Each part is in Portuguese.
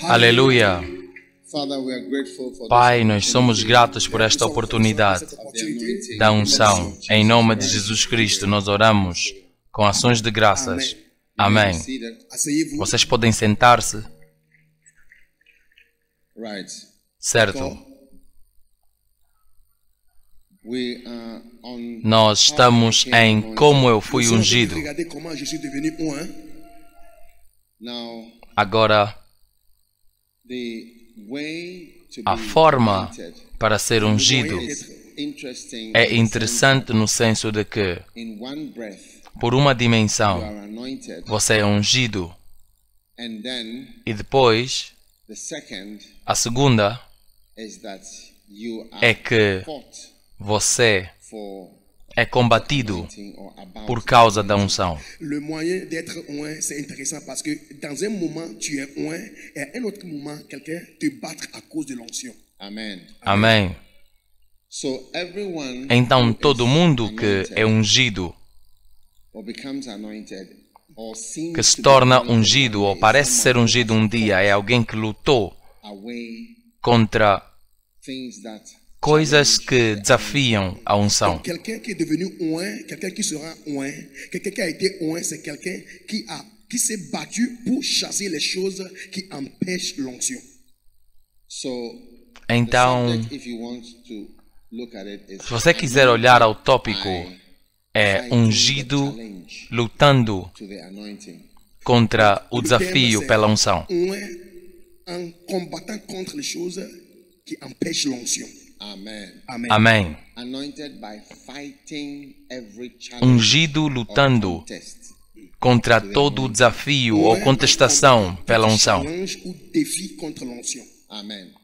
Aleluia. Pai, nós somos gratos por esta oportunidade da unção. Em nome de Jesus Cristo, nós oramos com ações de graças. Amém. Vocês podem sentar-se. Certo. Nós estamos em como eu fui ungido. Agora, a forma para ser ungido é interessante no senso de que, por uma dimensão, você é ungido. E depois, a segunda é que você é combatido por causa da unção. Le moyen d'être oint, c'est intéressant parce que dans un moment tu es oint et à un autre moment quelqu'un te battre à cause de l'onction. Amém. Amém. Então todo mundo que é ungido, que se torna ungido ou parece ser ungido um dia, é alguém que lutou contra coisas que desafiam a unção. Quelqu'un qui est devenu oint, quelqu'un qui sera oint, quelqu'un qui a été oint, c'est quelqu'un qui s'est battu pour chasser les choses qui empêchent l'onction. Então, se você quiser olhar ao tópico, é ungido lutando contra o desafio pela unção. En combattant contre les choses qui empêchent l'onction. Amém. Ungido lutando contra todo o desafio ou contestação pela unção.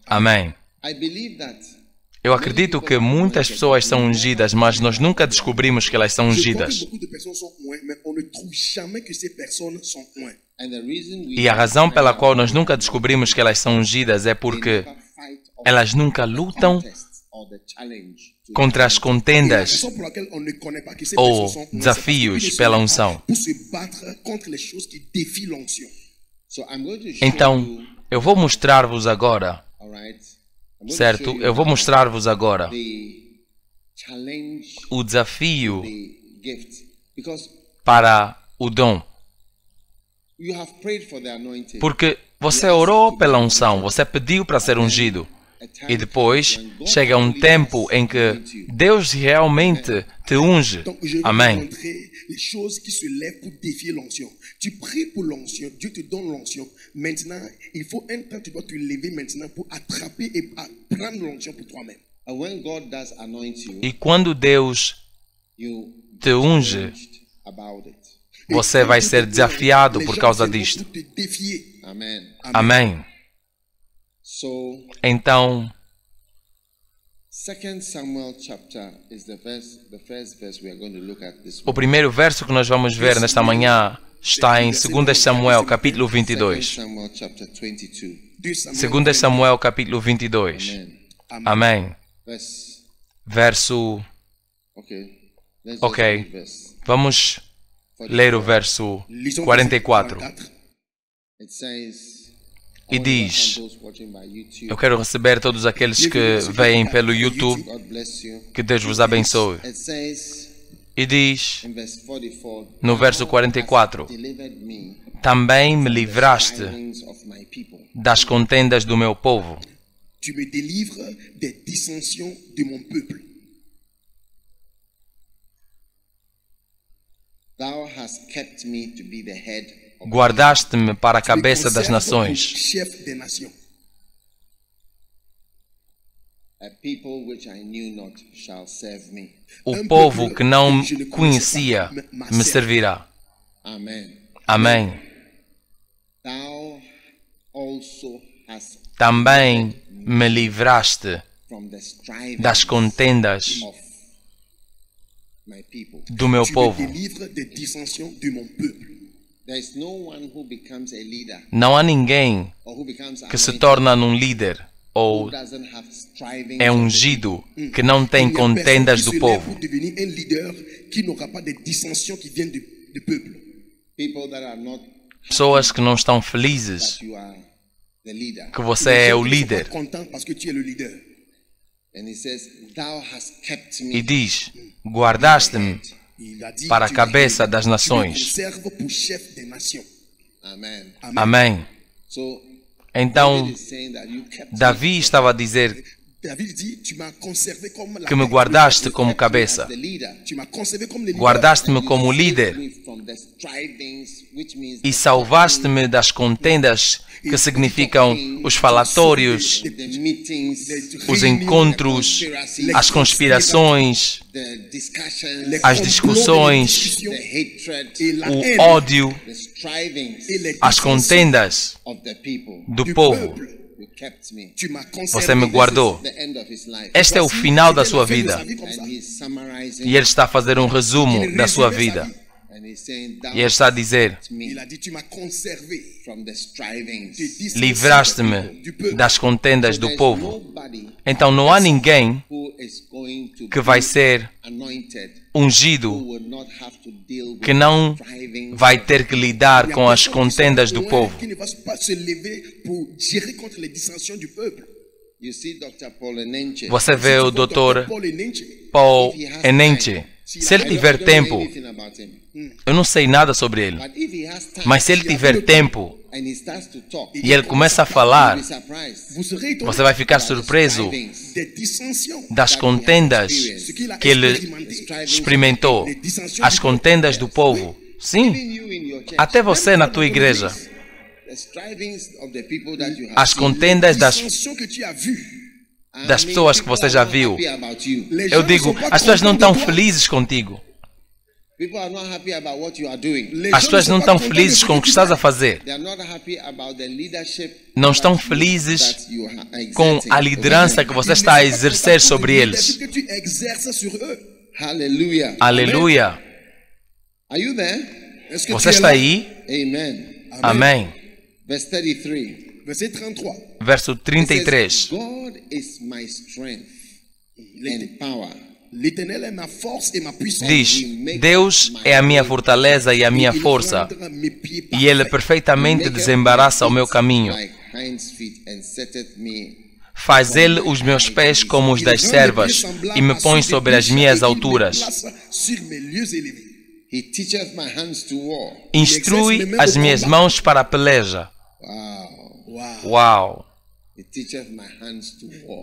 Amém. Eu acredito que muitas pessoas são ungidas, mas nós nunca descobrimos que elas são ungidas. E a razão pela qual nós nunca descobrimos que elas são ungidas é porque elas nunca lutam contra as contendas ou desafios pela unção. Então, eu vou mostrar-vos agora, certo? Eu vou mostrar-vos agora o desafio para o dom. Porque você orou pela unção, você pediu para ser ungido. E depois chega um tempo em que Deus realmente te unge. Amém. Tu pries pour l'onction, Dieu te donne l'onction. Maintenant, il faut un temps, tu dois te lever maintenant pour attraper et prendre l'onction pour toi-même. E quando Deus te unge, você vai ser desafiado por causa disto. Amém. Então, o primeiro verso que nós vamos ver nesta manhã está em 2 Samuel, capítulo 22. 2 Samuel, capítulo 22. Amém. Verso... Ok. Vamos ler o verso 44. E diz, eu quero receber todos aqueles que veem pelo YouTube, que Deus vos abençoe. E diz, no verso 44, também me livraste das contendas do meu povo. Tu me délivres des dissensions de mon peuple. Thou hast kept me to be the head. Guardaste-me para a cabeça das nações. O povo que não conhecia me servirá. Amém. Também me livraste das contendas do meu povo. Não há ninguém que se torna um líder ou é ungido que não tem contendas do povo. Pessoas que não estão felizes que você é o líder. E diz, guardaste-me para a cabeça das nações. Amém. Então, Davi estava a dizer que me guardaste como cabeça. Guardaste-me como líder e salvaste-me das contendas, que significam os falatórios, os encontros, as conspirações, as discussões, o ódio, as contendas do povo. Você me guardou. Este é o final da sua vida. E ele está a fazer um resumo da sua vida. E ele está a dizer, livraste-me das contendas do povo. Então não há ninguém que vai ser ungido que não vai ter que lidar com as contendas do povo. Você vê o Dr. Paul Enenche. Se ele tiver tempo, eu não sei nada sobre ele, mas se ele tiver tempo e ele começa a falar, você vai ficar surpreso das contendas que ele experimentou, as contendas do povo. Sim, até você na tua igreja. As contendas das pessoas que você já viu. Eu digo, as pessoas não estão felizes contigo. As pessoas não estão felizes com o que estás a fazer. Não estão felizes com a liderança que você está a exercer sobre eles. Aleluia. Você está aí? Amém. Verso 33. Diz, Deus é a minha fortaleza e a minha força, e Ele perfeitamente desembaraça o meu caminho. Faz Ele os meus pés como os das servas, e me põe sobre as minhas alturas. Instrui as minhas mãos para a peleja. Uau!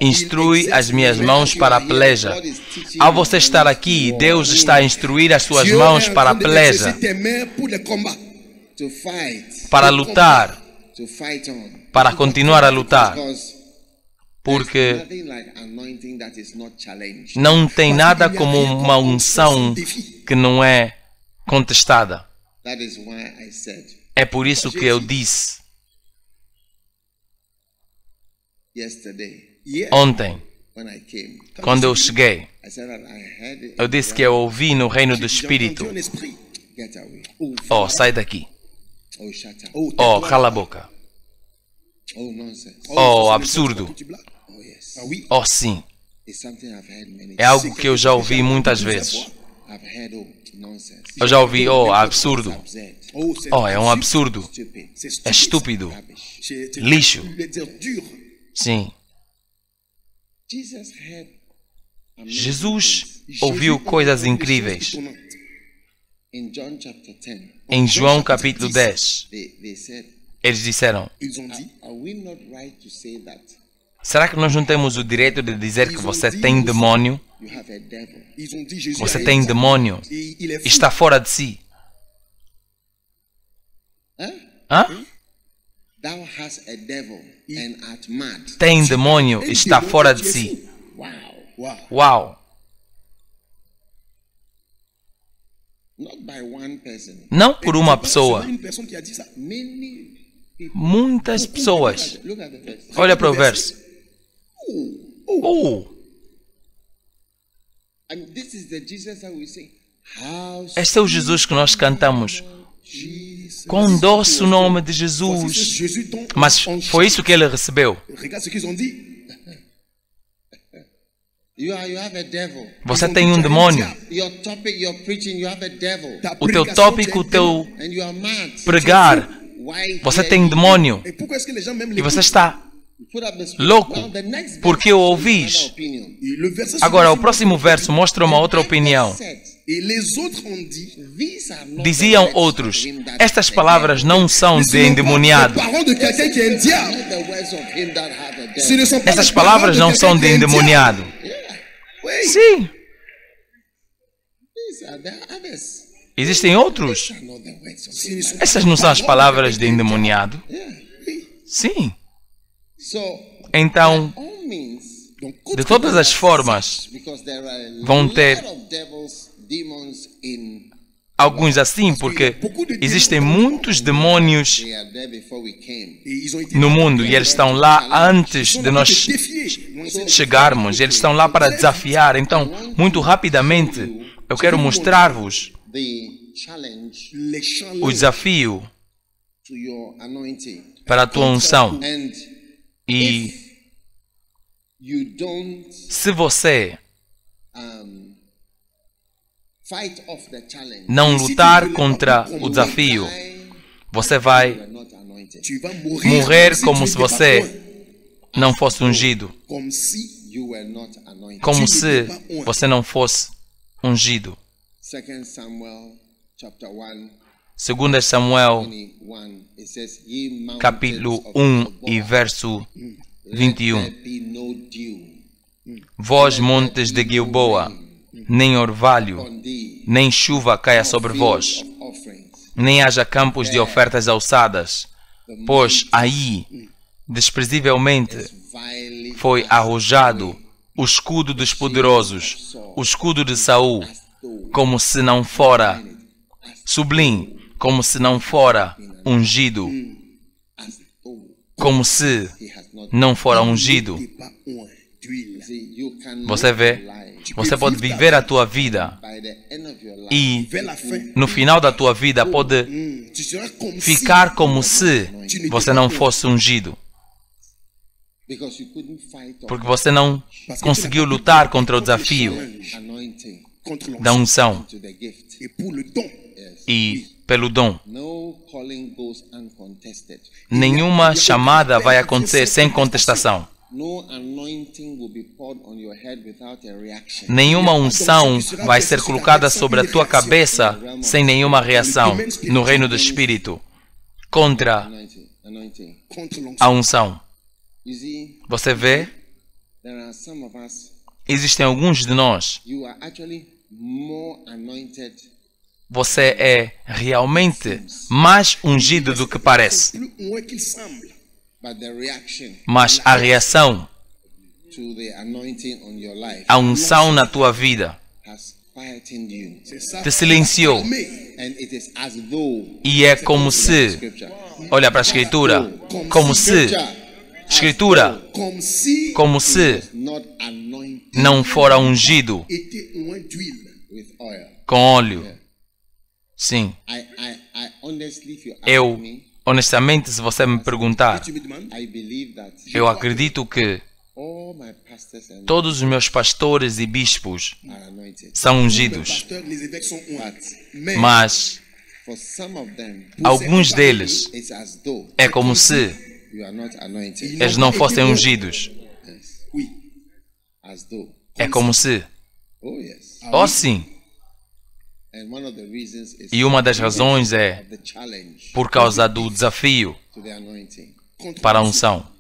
Instrui as minhas mãos para a peleja. Ao você estar aqui, Deus está a instruir as suas mãos para a peleja, para lutar, para continuar a lutar, porque não tem nada como uma unção que não é contestada. É por isso que eu disse ontem, quando eu cheguei, eu disse que eu ouvi no reino do Espírito: oh, sai daqui. Oh, cala a boca. Oh, absurdo. Oh, sim. É algo que eu já ouvi muitas vezes. Eu já ouvi, oh, absurdo. Oh, é um absurdo. É estúpido. Lixo. Sim. Jesus ouviu coisas incríveis. Em João capítulo 10, eles disseram: será que nós não temos o direito de dizer que você tem demônio? Você tem demônio. Está fora de si. Hã? Tem demônio, está fora de si. Uau! Não por uma pessoa. Muitas pessoas. Olha para o verso. Este é o Jesus que nós cantamos. Quão doce o nome de Jesus. Mas foi isso que ele recebeu. Você tem um demônio. O teu tópico, o teu pregar, Você tem demônio e você está louco porque o ouvis. Agora, o próximo verso mostra uma outra opinião. Diziam outros, estas palavras não são de endemoniado. Essas palavras não são de endemoniado. Sim. Existem outros. Essas não são as palavras de endemoniado. Sim. Então, de todas as formas, vão ter alguns assim, porque existem muitos demônios no mundo e eles estão lá antes de nós chegarmos. Eles estão lá para desafiar. Então, muito rapidamente, eu quero mostrar-vos o desafio para a tua unção. E se você não lutar contra o desafio, você vai morrer como se você não fosse ungido. Como se você não fosse ungido. 2 Samuel, capítulo 1 e verso 21. Vós, montes de Gilboa, nem orvalho, nem chuva caia sobre vós, nem haja campos de ofertas alçadas, pois aí, desprezivelmente, foi arrojado o escudo dos poderosos, o escudo de Saul, como se não fora sublime, como se não fora ungido, como se não fora ungido. Você vê? Você pode viver a tua vida e no final da tua vida pode ficar como se você não fosse ungido. Porque você não conseguiu lutar contra o desafio da unção e pelo dom. Nenhuma chamada vai acontecer sem contestação. Nenhuma unção vai ser colocada sobre a tua cabeça sem nenhuma reação no reino do Espírito contra a unção. Você vê? Existem alguns de nós. Você é realmente mais ungido do que parece. Mas a reação, a unção na tua vida, te silenciou. E é como se, olha para a Escritura, como se não fora ungido com óleo. Sim. Eu, honestamente, se você me perguntar, eu acredito que todos os meus pastores e bispos são ungidos. Mas alguns deles é como se eles não fossem ungidos. É como se. Oh, sim. E uma das razões é por causa do desafio para a unção.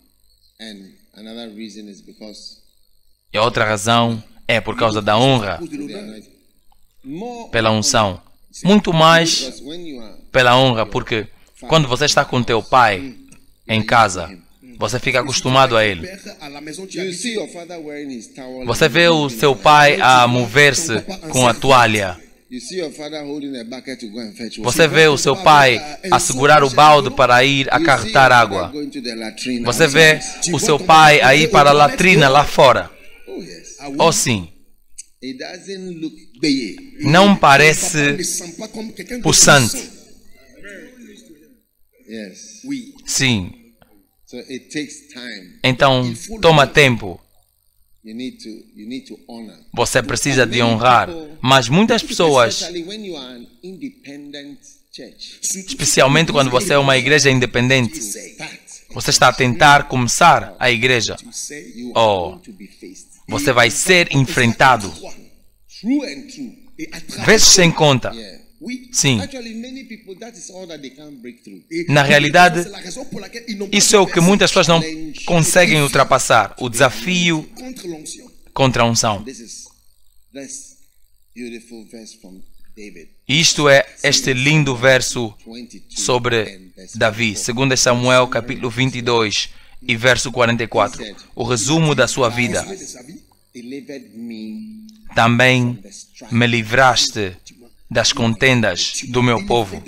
E a outra razão é por causa da honra pela unção. Muito mais pela honra, porque quando você está com teu pai em casa, você fica acostumado a ele. Você vê o seu pai a mover-se com a toalha. Você vê o seu pai a segurar o balde para ir acarretar água. Você vê o seu pai a ir para a latrina lá fora. Oh, sim. Não parece pulsante. Sim. Então, toma tempo. Você precisa de honrar. Mas muitas pessoas, Especialmente quando você é uma igreja independente. Você está a tentar começar a igreja. Oh, você vai ser enfrentado. Vezes sem conta. Sim. Na realidade, isso é o que muitas pessoas não conseguem ultrapassar. O desafio contra a unção. Isto é este lindo verso sobre Davi. 2 Samuel, capítulo 22 e verso 44. O resumo da sua vida. Também me livraste das contendas do meu povo,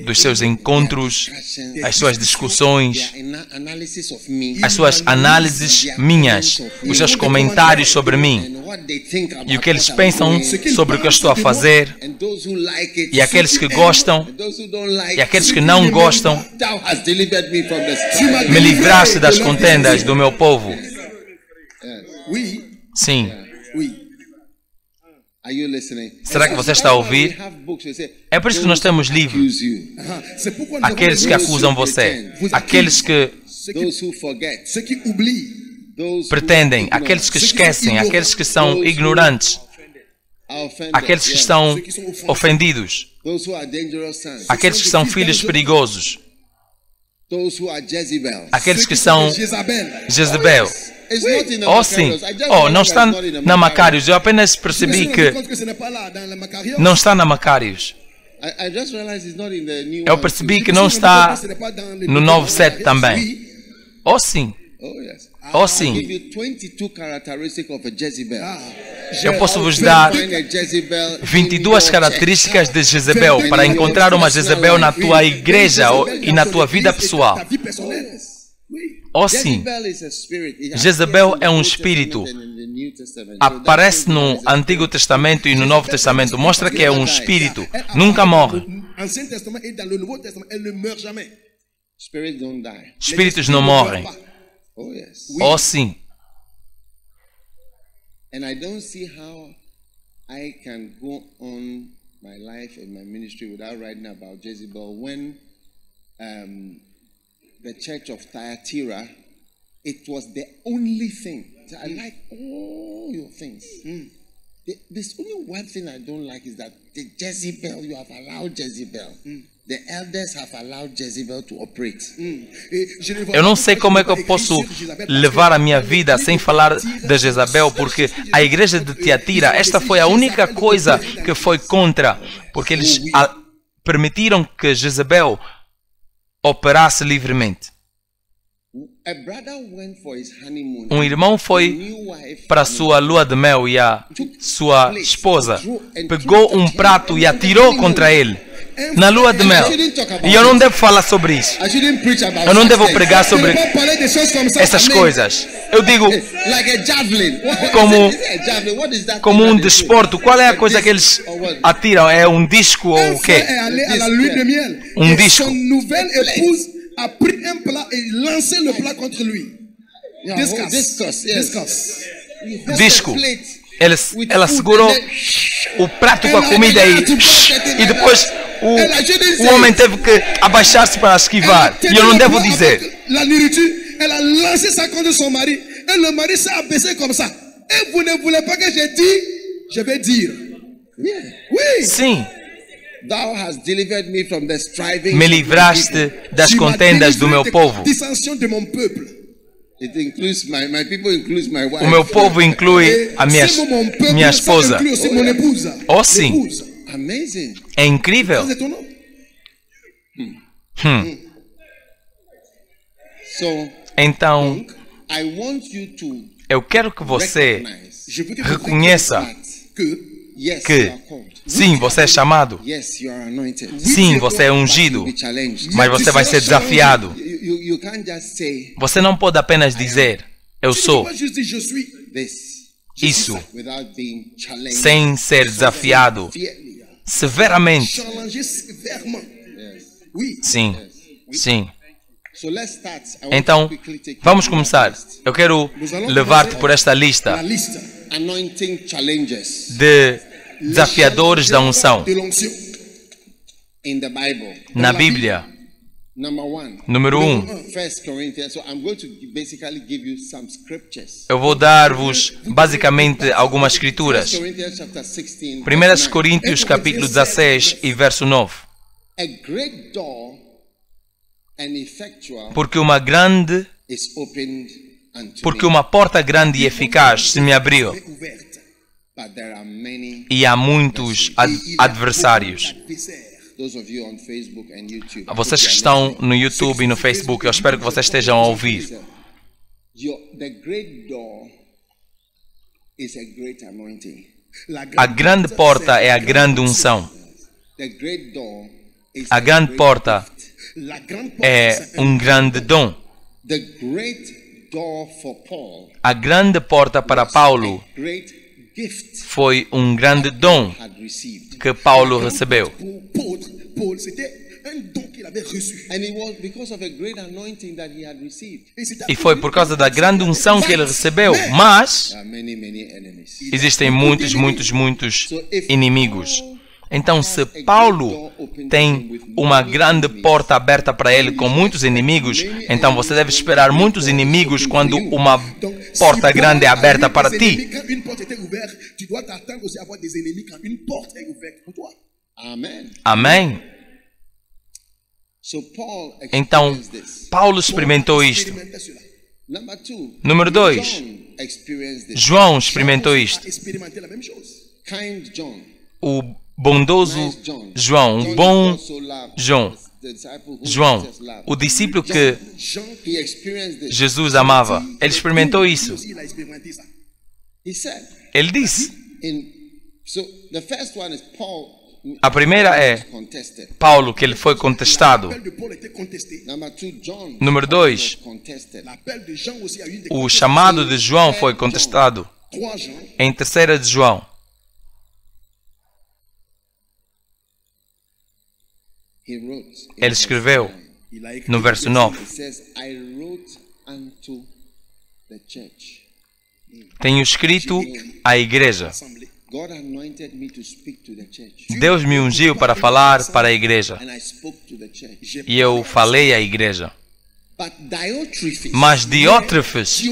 dos seus encontros, as suas discussões, as suas análises minhas, os seus comentários sobre mim e o que eles pensam sobre o que eu estou a fazer, e aqueles que gostam e aqueles que não gostam. Me livraste das contendas do meu povo. Sim. Será que você está a ouvir? É por isso que nós temos livros. Aqueles que acusam você, aqueles que pretendem, aqueles que esquecem, aqueles que são ignorantes, aqueles que estão ofendidos, aqueles que são filhos perigosos, aqueles que são Jezebel. Oh, sim. Oh, não está na Macários. Eu apenas percebi que não está na Macários. Eu percebi que não está no Novo 7 também. Oh, sim. Oh, sim. Eu posso vos dar 22 características de Jezebel para encontrar uma Jezebel na tua igreja e na tua vida pessoal. Oh, sim. Jezebel é um espírito. Aparece no Antigo Testamento e no Novo Testamento. Mostra que é um espírito. Nunca morre. Espíritos não morrem. Oh, sim. And I don't see how I can go on my life and my ministry without writing about Jezebel when the church of Thyatira, it was the only thing. I like all your things. There's only one thing I don't like is that the Jezebel, you have allowed Jezebel. The elders have allowed Jezebel to operate. Eu não sei como é que eu posso levar a minha vida sem falar de Jezabel, porque a igreja de Tiatira, esta foi a única coisa que foi contra, porque eles permitiram que Jezabel operasse livremente. Um irmão foi para a sua lua de mel e a sua esposa pegou um prato e atirou contra ele na lua de mel. E eu não devo falar sobre isso. Eu não devo pregar sobre essas coisas. Eu digo como um desporto. Qual é a coisa que eles atiram? É um disco ou o quê? Um disco. A pris un plat et lancé le plat contre lui. Disco. Ela segurou o prato com a comida e depois o homem teve que abaixar-se para esquivar. E eu não devo dizer. Elle a lancé ça contre son mari. Et le mari s'est abaissé comme ça. Et vous ne voulez pas que je dise? Je vais dire. Oui. Sim. Me livraste das contendas do meu povo. O meu povo inclui a minha esposa. Oh, sim. É incrível. Então, eu quero que você reconheça que sim, você é chamado. Sim, você é ungido. Mas você vai ser desafiado. Você não pode apenas dizer, eu sou isso, sem ser desafiado severamente. Sim, sim. Então, vamos começar. Eu quero levar-te por esta lista de desafiadores da unção. na Bíblia. Número 1. Eu vou dar-vos basicamente algumas escrituras. 1 Coríntios capítulo 16 e verso 9. Porque uma porta grande e eficaz se me abriu, e há muitos adversários. Vocês que estão no YouTube e no Facebook, eu espero que vocês estejam a ouvir. A grande porta é a grande unção. A grande porta é um grande dom. A grande porta para Paulo foi um grande dom que Paulo recebeu. E foi por causa da grande unção que ele recebeu. Mas existem muitos inimigos. Então, se Paulo tem uma grande porta aberta para ele com muitos inimigos, então você deve esperar muitos inimigos quando uma porta grande é aberta para ti. Amém? Então, Paulo experimentou isto. Número 2. João experimentou isto. O bondoso João, um bom João, o discípulo que Jesus amava, ele experimentou isso. Ele disse. A primeira é Paulo, que ele foi contestado. Número 2, o chamado de João foi contestado. Em 3 de João. Ele escreveu no verso 9: tenho escrito à igreja. Deus me ungiu para falar para a igreja. E eu falei à igreja. Mas Diótrefes,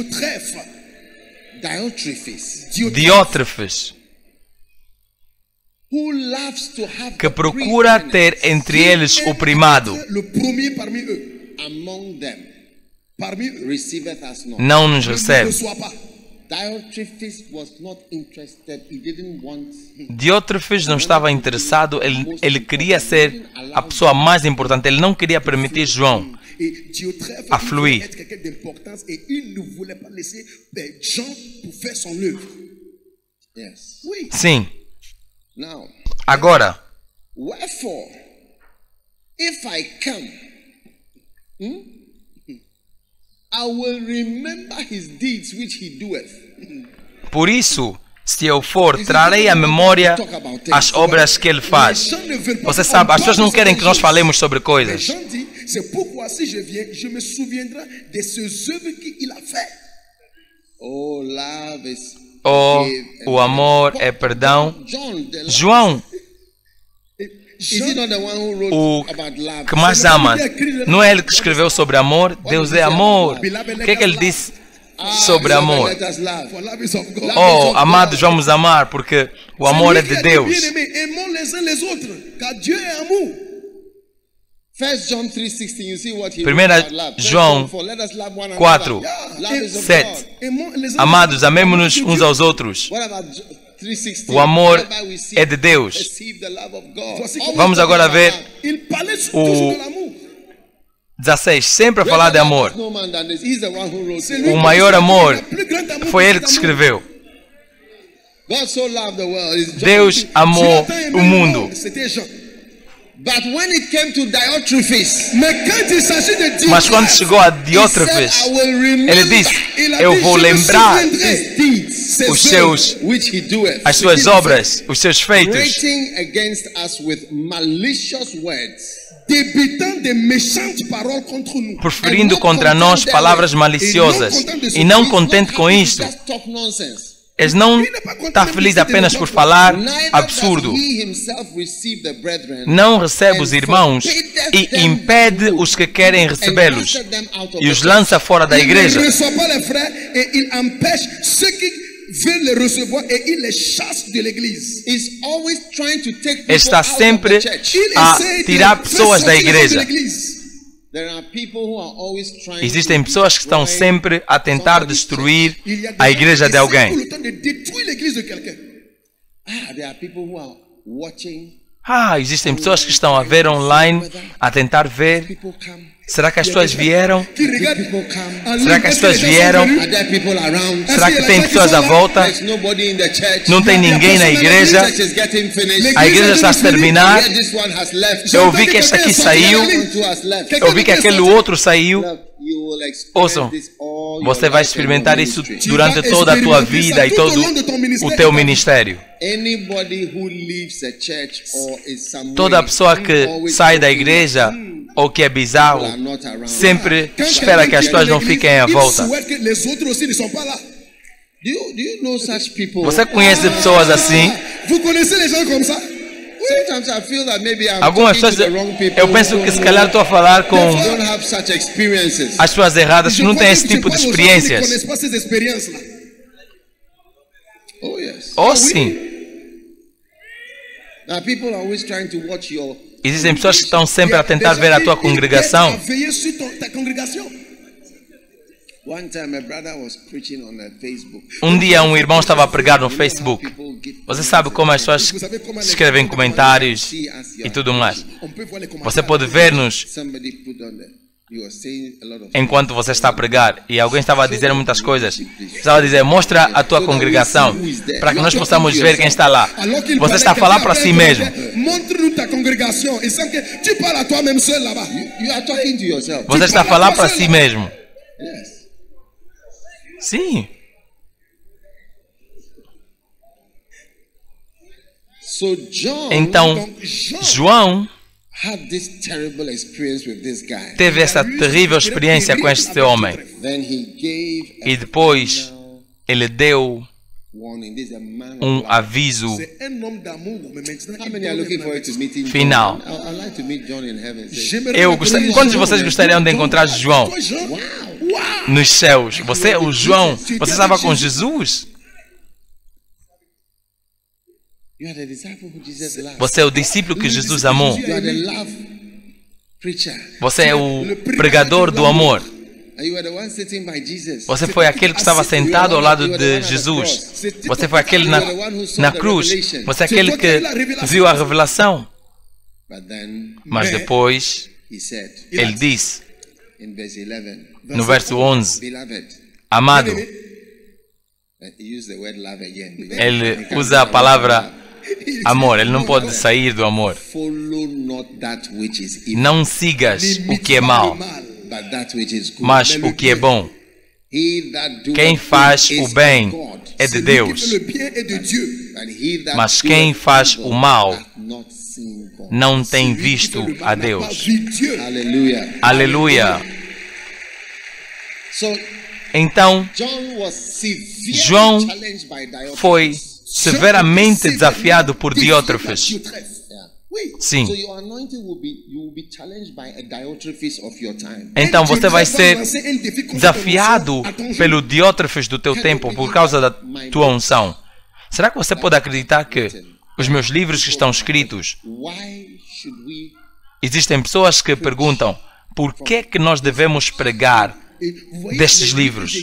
que procura ter entre eles o primado, não nos recebe. Diótrefes não estava interessado, ele queria ser a pessoa mais importante, ele não queria permitir João a fluir. Sim. Agora, por isso, se eu for, trarei à memória as obras que ele faz. Você sabe, as pessoas não querem que nós falemos sobre coisas. O amor é perdão. João, o que mais ama, não é ele que escreveu sobre amor? Deus é amor. O que é que ele disse sobre amor? Oh, amados, vamos amar, porque o amor é de Deus. 1 João 4, 7. Amados, amemo-nos uns aos outros. O amor é de Deus. Vamos agora ver o 16, sempre a falar de amor. O maior amor foi ele que escreveu. Deus amou o mundo. Mas quando chegou a Diótrefes, ele disse: eu vou lembrar as suas obras, os seus feitos, proferindo contra nós palavras maliciosas. E não contente com isto, Eles não estão felizes apenas por falar absurdo. Não recebe os irmãos e impede os que querem recebê-los e os lança fora da igreja. Está sempre a tirar pessoas da igreja. Existem pessoas que estão sempre a tentar destruir a igreja de alguém. Existem pessoas que estão a ver online, a tentar ver. Será que as pessoas vieram? Será que as pessoas vieram? Será que tem pessoas à volta? Não tem ninguém na igreja? A igreja está a terminar. Eu ouvi que este aqui saiu. Eu ouvi que aquele outro saiu. Ouçam, você vai experimentar isso durante toda a tua vida e todo o teu ministério. Toda pessoa que sai da igreja ou que é bizarro sempre espera que as pessoas não fiquem à volta. Você conhece pessoas assim? Algumas pessoas, eu penso que se calhar estou a falar com as pessoas erradas que não têm esse tipo de experiências. Oh, sim. Existem pessoas que estão sempre a tentar ver a tua congregação. Um dia um irmão estava a pregar no Facebook. Você sabe como as pessoas escrevem comentários e tudo mais. Você pode ver-nos enquanto você está a pregar. E alguém estava a dizer muitas coisas. Estava a dizer, mostra a tua congregação para que nós possamos ver quem está lá. Você está a falar para si mesmo. Você está a falar para si mesmo. Sim. Então, João teve essa terrível experiência com este homem. E depois ele deu um aviso final. Quantos de vocês gostariam de encontrar João nos céus? O João, você estava com Jesus? Você é o discípulo que Jesus amou. Você é o pregador do amor. Você foi aquele que estava sentado ao lado de Jesus. Você foi aquele na cruz. Você é aquele que viu a revelação. Mas depois, ele disse, no verso 11, amado, ele usa a palavra amor, ele não pode sair do amor. Não sigas o que é mau, mas o que é bom. Quem faz o bem é de Deus, mas quem faz o mal não tem visto a Deus. Aleluia. Então, João foi severamente desafiado por Diótrefes. Sim. Então você vai ser desafiado pelo Diótrefes do teu tempo por causa da tua unção. Será que você pode acreditar que os meus livros que estão escritos, existem pessoas que perguntam por que que nós devemos pregar destes livros?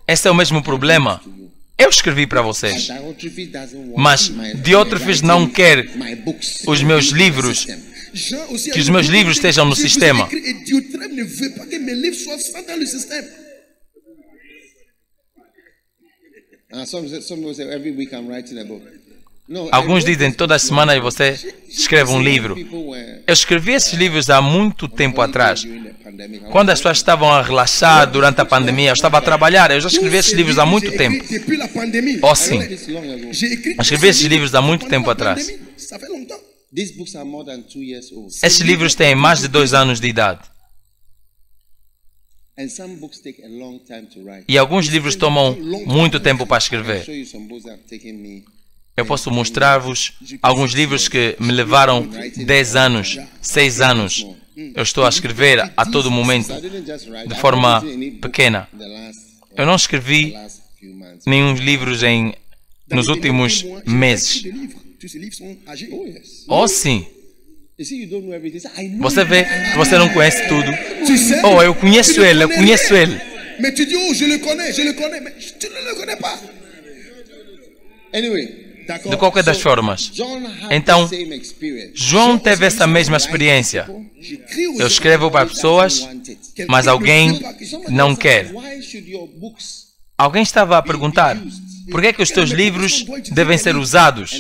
Esse é o mesmo problema. Eu escrevi para vocês, mas Diótrefes não quer os meus livros, que os meus livros estejam no sistema. Alguns dizem toda semana você escreve um livro. Eu escrevi esses livros há muito tempo atrás. Quando as pessoas estavam a relaxar durante a pandemia, eu estava a trabalhar. Eu já escrevi esses livros há muito tempo. Oh, sim. Eu escrevi esses livros há muito tempo atrás. Esses livros têm mais de 2 anos de idade. E alguns livros tomam muito tempo para escrever. Eu posso mostrar-vos alguns livros que me levaram 10 anos, 6 anos. Eu estou a escrever a todo momento, de forma pequena. Eu não escrevi nenhum livros nos últimos meses. Oh, sim. Você vê que você não conhece tudo. Oh, eu conheço ele. Mas tu dis, oh, je le connais, mas tu ne le connais pas. De qualquer das formas. Então, João teve essa mesma experiência. Eu escrevo para pessoas, mas alguém não quer. Alguém estava a perguntar, por que é que os teus livros devem ser usados?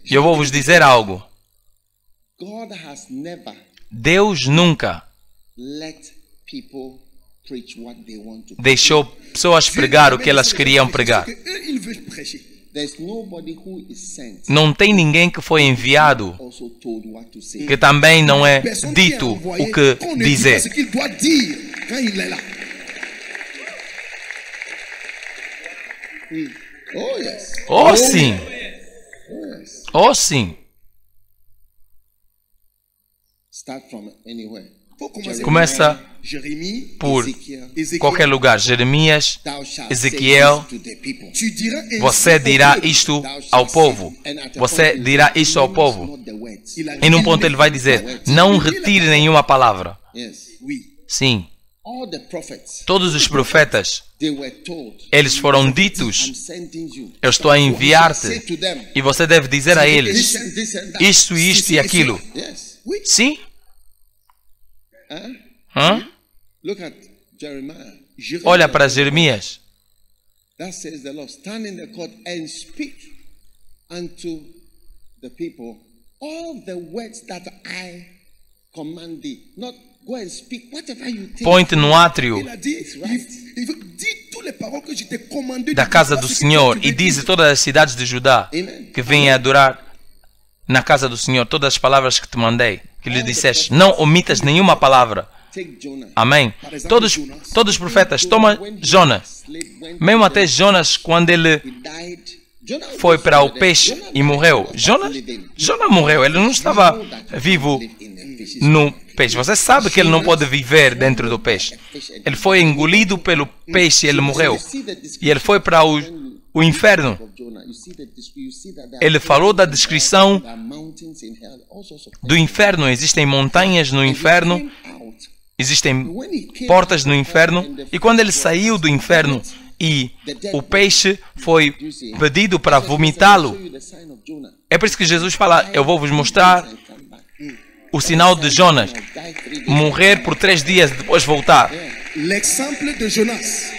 E eu vou vos dizer algo. Deus nunca deixou pessoas pregar o que elas queriam pregar. Não tem ninguém que foi enviado que também não é dito o que dizer. Oh, sim. Oh, sim. Começa por qualquer lugar. Jeremias, Ezequiel. Você dirá isto ao povo. Você dirá isto ao povo. E num ponto ele vai dizer, não retire nenhuma palavra. Sim. Todos os profetas, eles foram ditos, eu estou a enviar-te. E você deve dizer a eles, isto, isto e aquilo. Sim. Olha para Jeremias. Põe-te no átrio da casa do Senhor e diz a todas as cidades de Judá que vêm adorar na casa do Senhor todas as palavras que te mandei, que lhe disseste, não omitas nenhuma palavra. Amém. Todos os profetas, toma Jonas. Mesmo até Jonas, quando ele foi para o peixe e morreu. Jonas morreu, ele não estava vivo no peixe. Você sabe que ele não pode viver dentro do peixe. Ele foi engolido pelo peixe e ele morreu. E ele foi para o inferno. Ele falou da descrição do inferno. Existem montanhas no inferno. Existem portas no inferno. E quando ele saiu do inferno e o peixe foi pedido para vomitá-lo, é por isso que Jesus fala, eu vou vos mostrar o sinal de Jonas. Morrer por 3 dias e depois voltar. L'exemple de Jonas.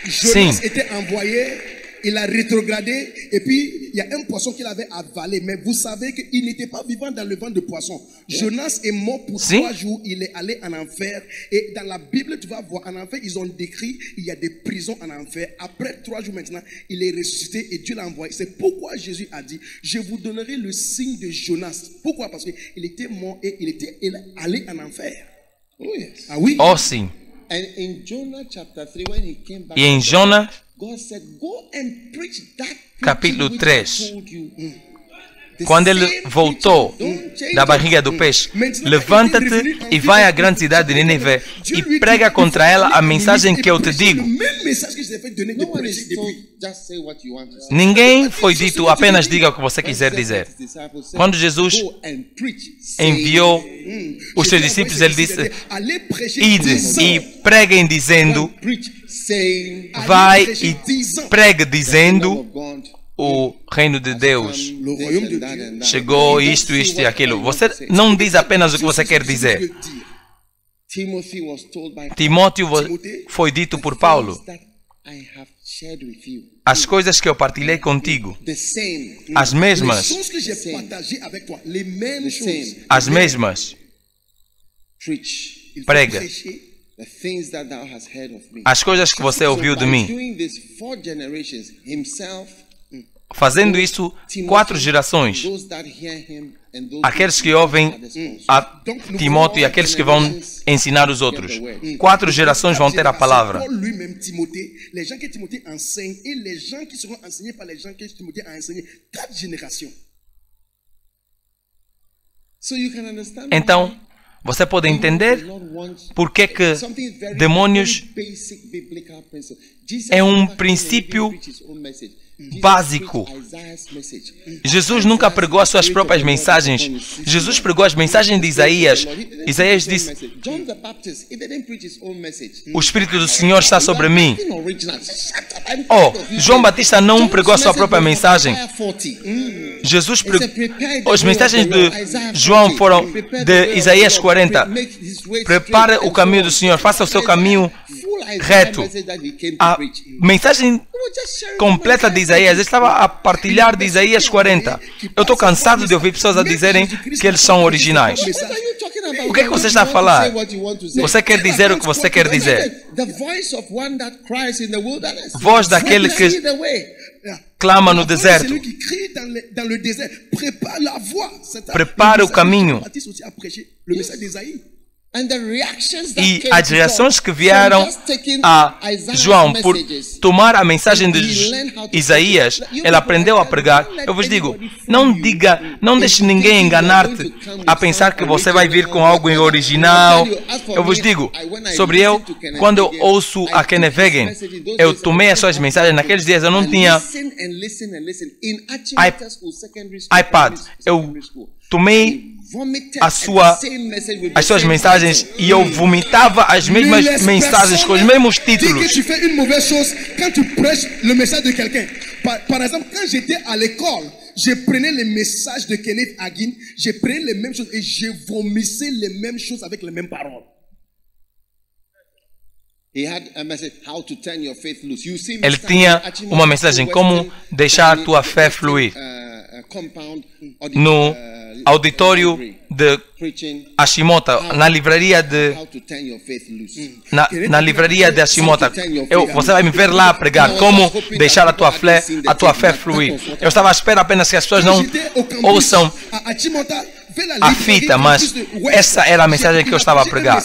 Sim. Jonas était envoyé, il a rétrogradé et puis il y a un poisson qu'il avait avalé. Mais vous savez qu'il n'était pas vivant dans le ventre de poisson. Jonas est mort pour 3 jours. Il est allé en enfer. Et dans la Bible, tu vas voir, en enfer, ils ont décrit, il y a des prisons en enfer. Après 3 jours maintenant, il est ressuscité et Dieu l'a envoyé. C'est pourquoi Jésus a dit, je vous donnerai le signe de Jonas. Pourquoi? Parce qu'il était mort et il est allé en enfer. Oh, yes. Ah oui? Oh, sim. E em Jonas, capítulo 3, quando ele voltou da barriga do peixe, levanta-te e vai à grande cidade de Nínive e prega contra ela a mensagem que eu te digo. Ninguém foi dito, apenas diga o que você quiser dizer. Quando Jesus enviou os seus discípulos, ele disse, ide e preguem dizendo, vai e pregue dizendo, o reino de Deus chegou, isto e aquilo. Você não diz apenas o que você quer dizer. Timóteo foi dito por Paulo, as coisas que eu partilhei contigo, as mesmas, prega as coisas que você ouviu de mim. fazendo isso 4 gerações. Aqueles que ouvem a Timóteo e aqueles que vão ensinar os outros. 4 gerações vão ter a palavra. Então, você pode entender por que demônios é um princípio básico. Jesus nunca pregou as suas próprias mensagens. Jesus pregou as mensagens de Isaías. Isaías disse: o Espírito do Senhor está sobre mim. João Batista não pregou a sua própria mensagem. Jesus pregou. As mensagens de João foram de Isaías 40. Prepare o caminho do Senhor, faça o seu caminho reto. A mensagem completa de Isaías estava a partilhar de Isaías 40. Eu estou cansado de ouvir pessoas a dizerem que eles são originais. O que é que você está a falar? Você quer dizer o que você quer dizer. Voz daquele que clama no deserto. Prepara o caminho. E as reações que vieram a João por tomar a mensagem de Isaías, ele aprendeu a pregar. Eu vos digo, não deixe ninguém enganar-te a pensar que você vai vir com algo original. Eu vos digo, quando eu ouço a Kenneth Hagin, eu tomei as suas mensagens. Naqueles dias eu não tinha iPad. Eu tomei as suas mensagens e eu vomitava as mesmas mensagens com os mesmos títulos. Par exemple, quand j'étais à l'école, je prenais les messages de Kenneth Hagin, je prenais les mêmes choses et je vomissais les mêmes choses avec les mêmes paroles. Ele tinha uma mensagem: como deixar tua fé fluir. No auditório de Hashimoto, na livraria de Hashimoto, você vai me ver lá pregar como deixar a tua fé fluir. Eu estava à espera apenas que as pessoas não ouçam a fita, mas essa era a mensagem que eu estava a pregar.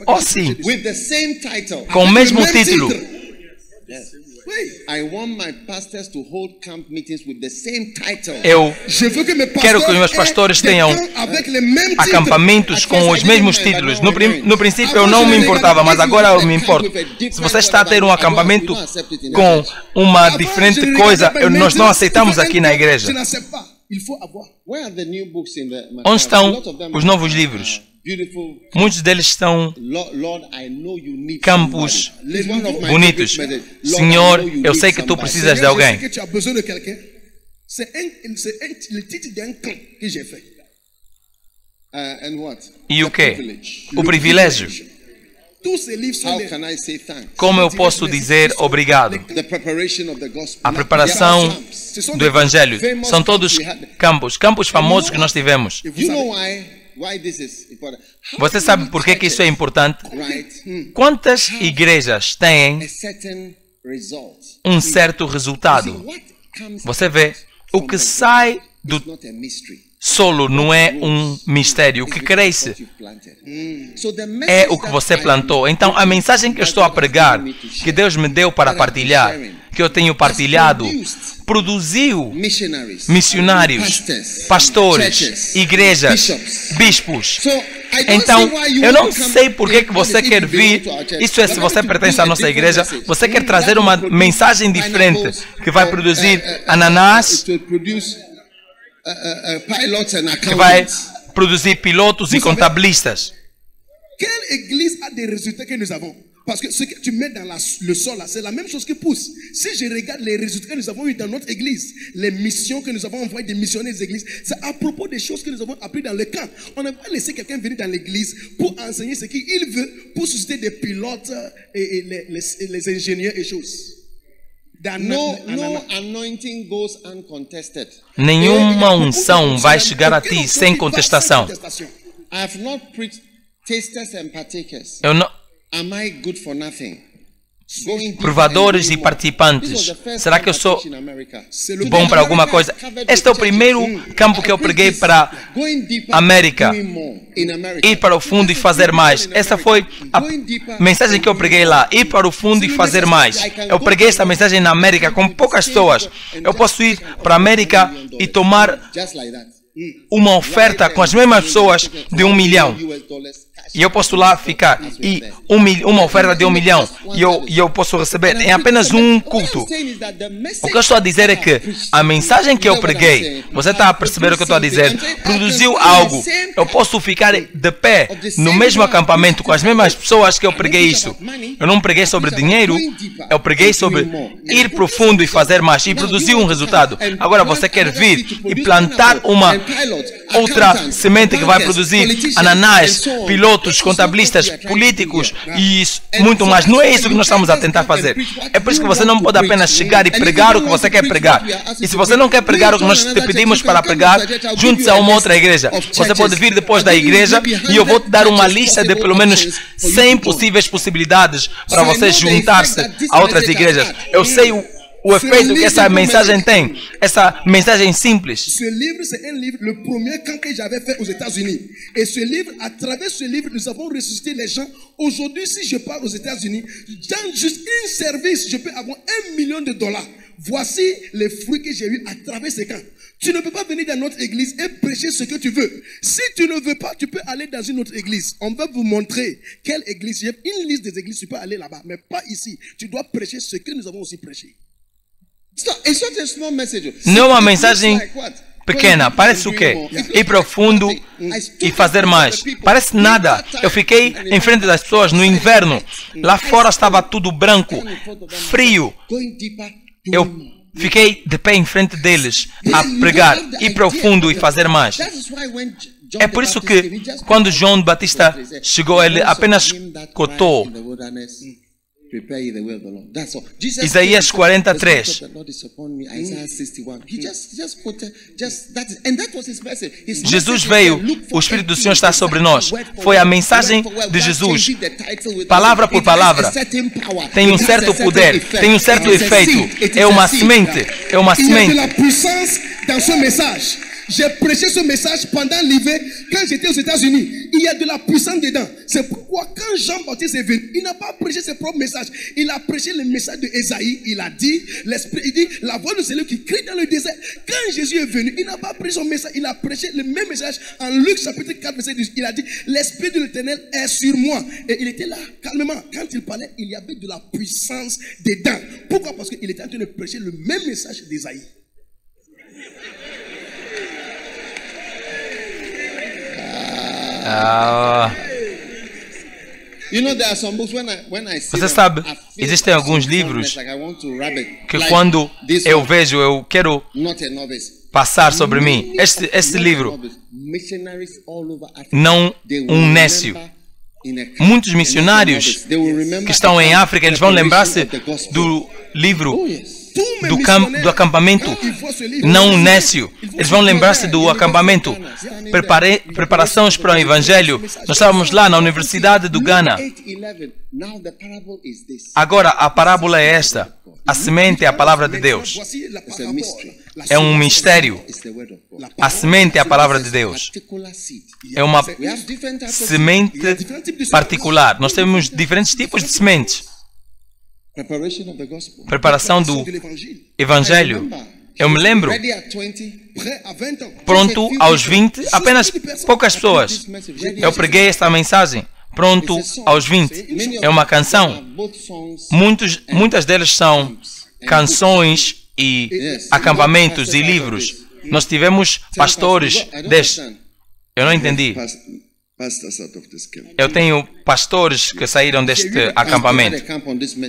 Oh, sim, com o mesmo título. Eu quero que os meus pastores tenham acampamentos com os mesmos títulos. No princípio eu não me importava, mas agora eu me importo. Se você está a ter um acampamento com uma diferente coisa, nós não aceitamos aqui na igreja. Onde estão os novos livros? Muitos deles são campos bonitos. Senhor, eu sei que tu precisas de alguém. E o quê? O privilégio. Como eu posso dizer obrigado? A preparação do Evangelho. São todos campos famosos que nós tivemos. Você sabe por que isso é importante? Quantas igrejas têm um certo resultado? Você vê, o que sai do solo não é um mistério. O que cresce é o que você plantou. Então, a mensagem que eu estou a pregar, que Deus me deu para partilhar, que eu tenho partilhado, produziu missionários, pastores, igrejas, bispos. Então, eu não sei por que você quer vir. Isso é se você pertence à nossa igreja. Você quer trazer uma mensagem diferente que vai produzir ananás, que vai produzir pilotos e contabilistas. Quelle église a des résultats que nous avons? Parce que ce que tu mets dans le sol, c'est la même chose qui pousse. Si je regarde les résultats que nous avons eu dans notre église, les missions que nous avons envoyées des missionnaires des églises, c'est à propos des choses que nous avons apprises dans le camp. On n'a pas laissé quelqu'un venir dans l'église pour enseigner ce qu'il veut, pour susciter des pilotes et les ingénieurs et choses. No anointing goes uncontested. Nenhuma unção vai chegar a ti sem contestação. I have not preached tasters and partakers. Eu não. Am I good for nothing? provadores e participantes. Será que eu sou bom para alguma coisa? Este é o primeiro campo que eu preguei para a América. Ir para o fundo e fazer mais. Essa foi a mensagem que eu preguei lá. Ir para o fundo e fazer mais. Eu preguei essa mensagem na América com poucas pessoas. Eu posso ir para a América e tomar uma oferta com as mesmas pessoas de 1 milhão. E eu posso lá ficar. E uma oferta de 1 milhão. E eu posso receber em apenas um culto. O que eu estou a dizer é que a mensagem que eu preguei, você está a perceber o que eu estou a dizer, produziu algo. Eu posso ficar de pé no mesmo acampamento com as mesmas pessoas que eu preguei isso. Eu não preguei sobre dinheiro, eu preguei sobre ir profundo e fazer mais. E produziu um resultado. Agora você quer vir e plantar uma outra semente que vai produzir ananás, pilotos, contabilistas, políticos e muito mais. Não é isso que nós estamos a tentar fazer. É por isso que você não pode apenas chegar e pregar o que você quer pregar. E se você não quer pregar o que nós te pedimos para pregar, junte-se a uma outra igreja. Você pode vir depois da igreja e eu vou te dar uma lista de pelo menos 100 possíveis possibilidades para você juntar-se a outras igrejas. Eu sei o efeito que essa mensagem tem, essa mensagem simples. Ce livre, c'est un livre, le premier camp que j'avais fait aux États-Unis. Et ce livre, à travers ce livre, nous avons ressuscité les gens. Aujourd'hui, si je pars aux États-Unis, dans juste un service, je peux avoir $1 million. Voici les fruits que j'ai eus à travers ces camps. Tu ne peux pas venir dans notre église et prêcher ce que tu veux. Si tu ne veux pas, tu peux aller dans une autre église. On va vous montrer quelle église. J'ai une liste des églises, tu peux aller là-bas, mais pas ici. Tu dois prêcher ce que nous avons aussi prêché. Não é uma mensagem pequena. Parece o quê? Ir profundo e fazer mais. Parece nada. Eu fiquei em frente das pessoas no inverno. Lá fora estava tudo branco, frio. Eu fiquei de pé em frente deles a pregar. Ir profundo e fazer mais. É por isso que quando João Batista chegou, ele apenas cotou. Isaías 43. Jesus veio, o Espírito do Senhor está sobre nós. Foi a mensagem de Jesus, palavra por palavra. Tem um certo poder, tem um certo efeito. É uma semente, é uma semente. J'ai prêché ce message pendant l'hiver quand j'étais aux États-Unis. Il y a de la puissance dedans. C'est pourquoi quand Jean-Baptiste est venu, il n'a pas prêché ses propres messages. Il a prêché le message de Ésaïe. Il a dit, l'esprit, il dit, la voix de celui qui crie dans le désert. Quand Jésus est venu, il n'a pas prêché son message. Il a prêché le même message en Luc chapitre 4 verset 10. Il a dit, l'esprit de l'Éternel est sur moi. Et il était là, calmement. Quand il parlait, il y avait de la puissance dedans. Pourquoi? Parce qu'il était en train de prêcher le même message d'Ésaïe. Você sabe, existem alguns livros que quando eu vejo, eu quero passar sobre mim. Este livro, Não um Nécio. Muitos missionários que estão em África, eles vão lembrar-se do livro do acampamento Não um Nécio. Eles vão lembrar-se do acampamento Preparações para o Evangelho. Nós estávamos lá na Universidade do Ghana. Agora a parábola é esta. A semente é a palavra de Deus. É um mistério. A semente é a palavra de Deus. É uma semente particular. Nós temos diferentes tipos de sementes. Preparação do Evangelho. Eu me lembro, pronto aos 20, apenas poucas pessoas. Eu preguei esta mensagem, pronto aos 20. É uma canção. Muitas delas são canções e acampamentos e livros. Nós tivemos pastores destes. Eu não entendi. Eu tenho pastores que saíram deste acampamento.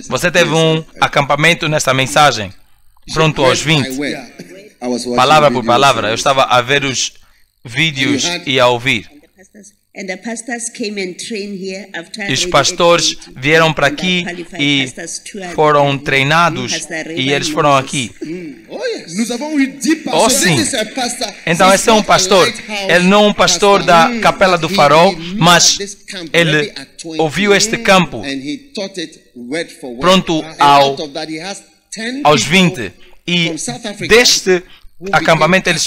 Você teve um acampamento nessa mensagem, pronto aos 20. Palavra por palavra. Eu estava a ver os vídeos e a ouvir. E os pastores vieram para aqui e foram treinados e eles foram aqui. Oh, sim. Então esse é um pastor. Ele não é um pastor da Capela do Farol, mas ele ouviu este campo pronto aos 20. E deste acampamento ele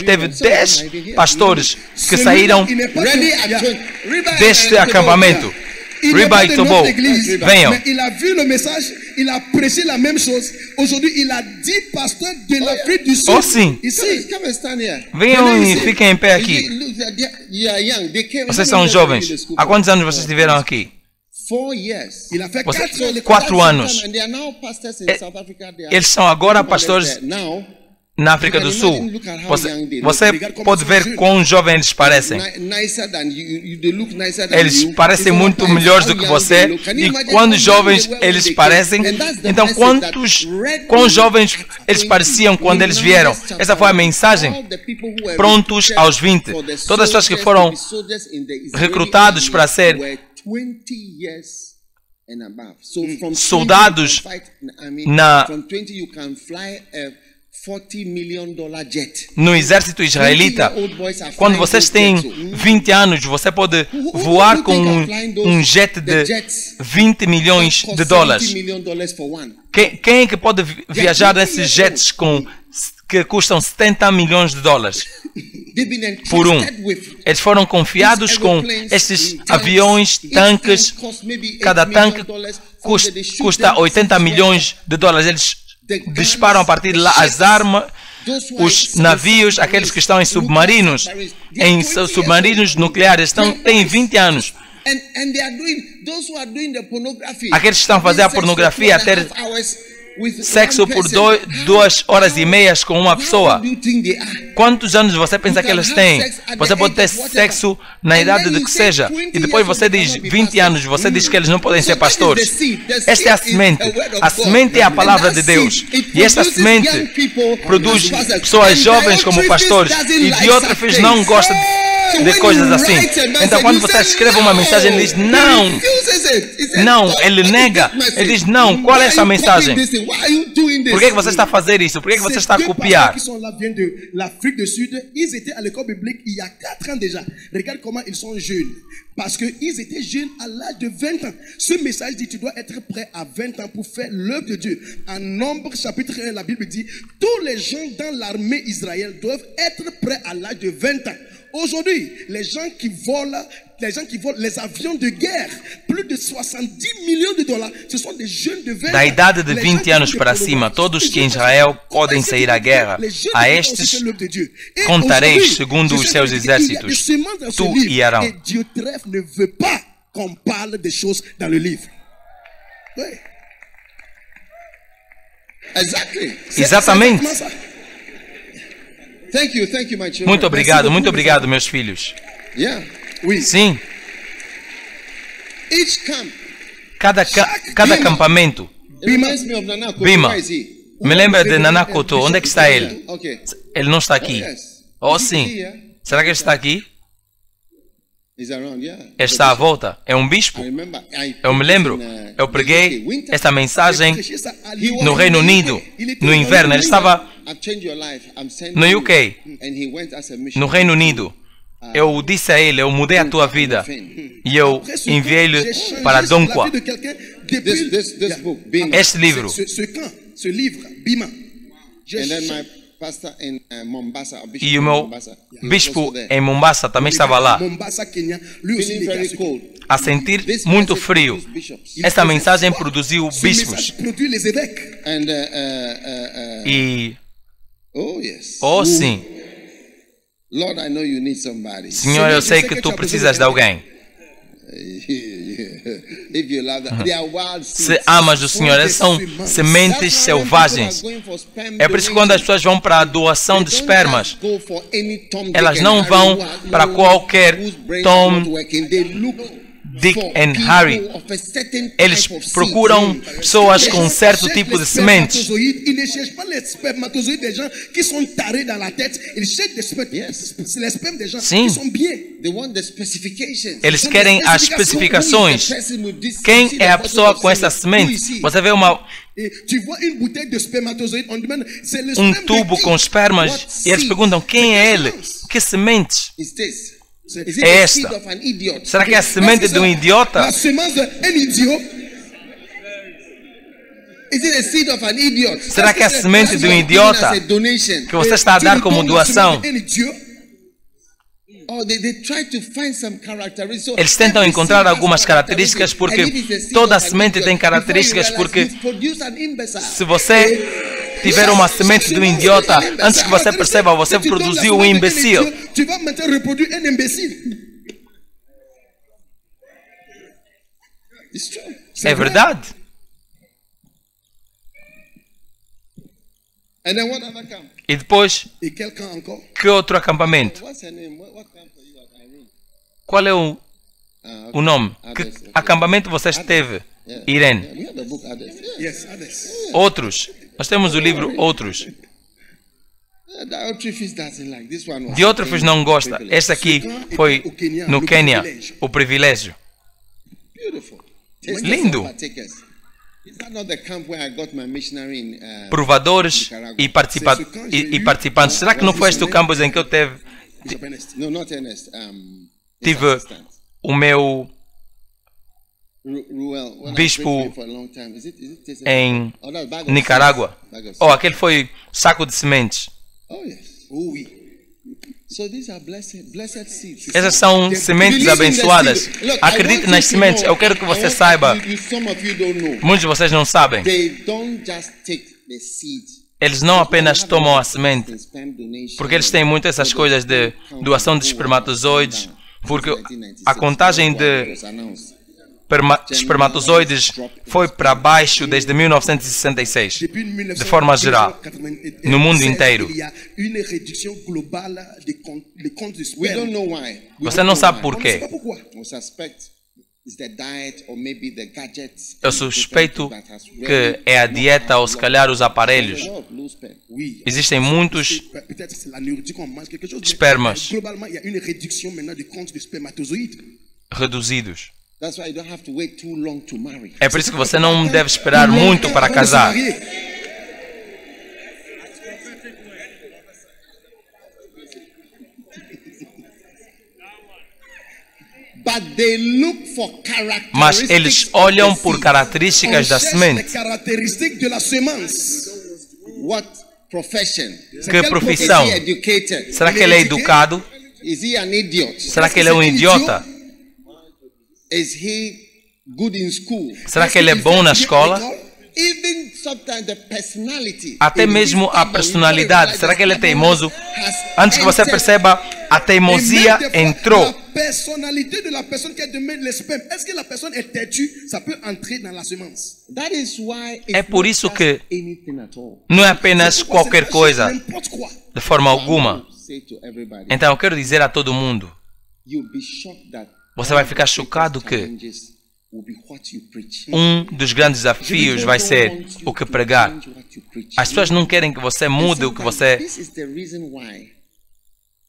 teve 10 pastores que saíram deste acampamento. Riba e Tobo, venham. Il a vu le message, il a prêché la même chose. Aujourd'hui, il a 10 pasteurs de l'Afrique du Sud. Oh, sim. Venham e fiquem em pé aqui. Vocês são jovens. Há quantos anos vocês estiveram aqui? 4 anos. Eles são agora pastores na África do Sul. Você pode ver quão jovens eles parecem. Eles parecem muito melhores do que você. E quando jovens eles parecem, então quão jovens eles pareciam quando eles vieram? Essa foi a mensagem. Prontos aos 20. Todas as pessoas que foram recrutados para ser soldados no exército israelita. Quando vocês têm 20 anos, você pode voar com um jet de 20 milhões de dólares. Quem é que pode viajar nesses jets que custam 70 milhões de dólares por um? Eles foram confiados com esses aviões, tanques. Cada tanque custa 80 milhões de dólares. Eles disparam a partir de lá as armas, os navios, aqueles que estão em submarinos nucleares, têm 20 anos. Aqueles que estão a fazer a pornografia, a ter sexo por 2 horas e meia com uma pessoa. Quantos anos você pensa que eles têm? Você pode ter sexo na idade de que seja. E depois você diz 20 anos, você diz que eles não podem ser pastores. Esta é a semente. A semente é a palavra de Deus. E esta semente produz pessoas jovens como pastores. E Diótrefes não gosta de coisas assim. Então quando você escreve uma mensagem, ele diz não. Não, ele nega. Ele diz não. Qual é essa mensagem? Por que você está a fazer isso? Por que você está a copiar? L'Afrique du Sud, ils étaient à l'école biblique il y a 4 ans déjà. Regarde comment ils sont jeunes. Parce qu'ils étaient jeunes à l'âge de 20 ans. Ce message dit tu dois être prêt à 20 ans pour faire l'œuvre de Dieu. En Nombre chapitre 1, la Bible dit tous les gens dans l'armée israélienne doivent être prêts à l'âge de 20 ans. Aujourd'hui, les gens qui volent les avions de guerre, plus de 70 milhões de dólares, ce sont des jeunes de 20 da idade de 20 anos para cima, todos que em Israel podem sair à guerra. A estes contareis segundo os seus exércitos, tu e Arão. Et Diótrefes ne veut pas qu'on parle des choses dans le livre. Oui. Exatamente. Thank you, my children. Muito obrigado, meus filhos. Sim. Cada acampamento. Bima. Me lembra de Nanakoto. Onde é que está ele? Ele não está aqui. Oh, sim. Será que ele está aqui? Ele está à volta. É um bispo. Eu me lembro. Eu preguei esta mensagem no Reino Unido, no inverno. Ele estava no UK, no Reino Unido. Eu disse a ele, eu mudei a tua vida. E eu enviei-lhe para Donkwa. Este livro. E o meu bispo em Mombasa também estava lá, a sentir muito frio. Esta mensagem produziu bispos. E oh, sim. Senhor, eu sei que tu precisas de alguém. Se amas o Senhor, eles são sementes selvagens. É por isso que quando as pessoas vão para a doação de espermas, elas não vão para qualquer Tom, Dick and Harry. Eles procuram pessoas com um certo tipo de sementes. Ils ne cherchent pas les spermatozoïdes des gens qui sont tarés dans la tête. Ils cherchent les spermes des gens Sim. qui sont bien. Eles querem as especificações. Quem é a pessoa com essa semente? Você vê Tu vois une bouteille de spermatozoïdes, on demande, c'est le um sperme tubo de com qui? espermas What e eles seed? perguntam quem é ele? Que sementes? É esta. Será que é a semente de um idiota? La semence d'un idiot. Será que é a semente de um idiota que você está a dar como doação? Eles tentam encontrar algumas características porque toda semente tem características, porque se você tiver uma semente de um idiota, antes que você perceba, você produziu um imbecil. Tu vas maintenant reproduire un imbécile. É verdade. And then what other camp? E depois, Et quel camp encore? que outro acampamento? What's her name? What camp are you at, Irene? Qual é o nome? Que acampamento você esteve? Irene. We have a book, others. Yes, others. Outros. Nós temos o livro Outros. Diotrephes doesn't like this one. Was Diotrephes não gosta. Este aqui foi no Quênia, o privilégio. beautiful. Lindo. Partakers. Is that not the camp where I got my missionary in? Provadores e participantes. Será que não foi este o campus em que eu No, not Ernest. tive o meu bispo em Nicarágua? Oh, aquele foi saco de sementes. Oh yes. Oh oui. So these are blessed seeds. Essas são sementes abençoadas. Acredite nas sementes. Eu quero que você saiba. Some of you don't know. Muitos de vocês não sabem. They don't just take the seed. Eles não apenas tomam a semente, porque eles têm muito essas coisas de doação de espermatozoides, porque a contagem de espermatozoides foi para baixo desde 1966, de forma geral, no mundo inteiro. We don't know why. Você não sabe porquê. We suspect it's the diet or maybe the gadgets. Eu suspeito que é a dieta ou se calhar os aparelhos. Existem muitos espermas reduzidos. That's why you don't have to wait too long to marry. É por isso que você não deve esperar muito para casar. But they look for characteristics. Mas eles olham por características da semente. What profession? Que profissão? Is he educated? Será que ele é educado? Is he an idiot? Será que ele é um idiota? Is he good in school? Será que ele é bom na escola? Even sometimes the personality. Até mesmo a personalidade. Será que ele é teimoso? Antes que você perceba, a teimosia entrou. La personnalité de la personne qui demande le sperme. Est-ce que la personne est têtue? Ça peut entrer dans la semence. That is why É por isso que anything at all. não é apenas qualquer coisa, N'importe quoi. de forma alguma. Say to everybody, Então eu quero dizer a todo mundo, you'll be shocked that você vai ficar chocado que challenges will be what you preach. um dos grandes desafios vai ser o que pregar. As pessoas não querem que você mude o que você This is the reason why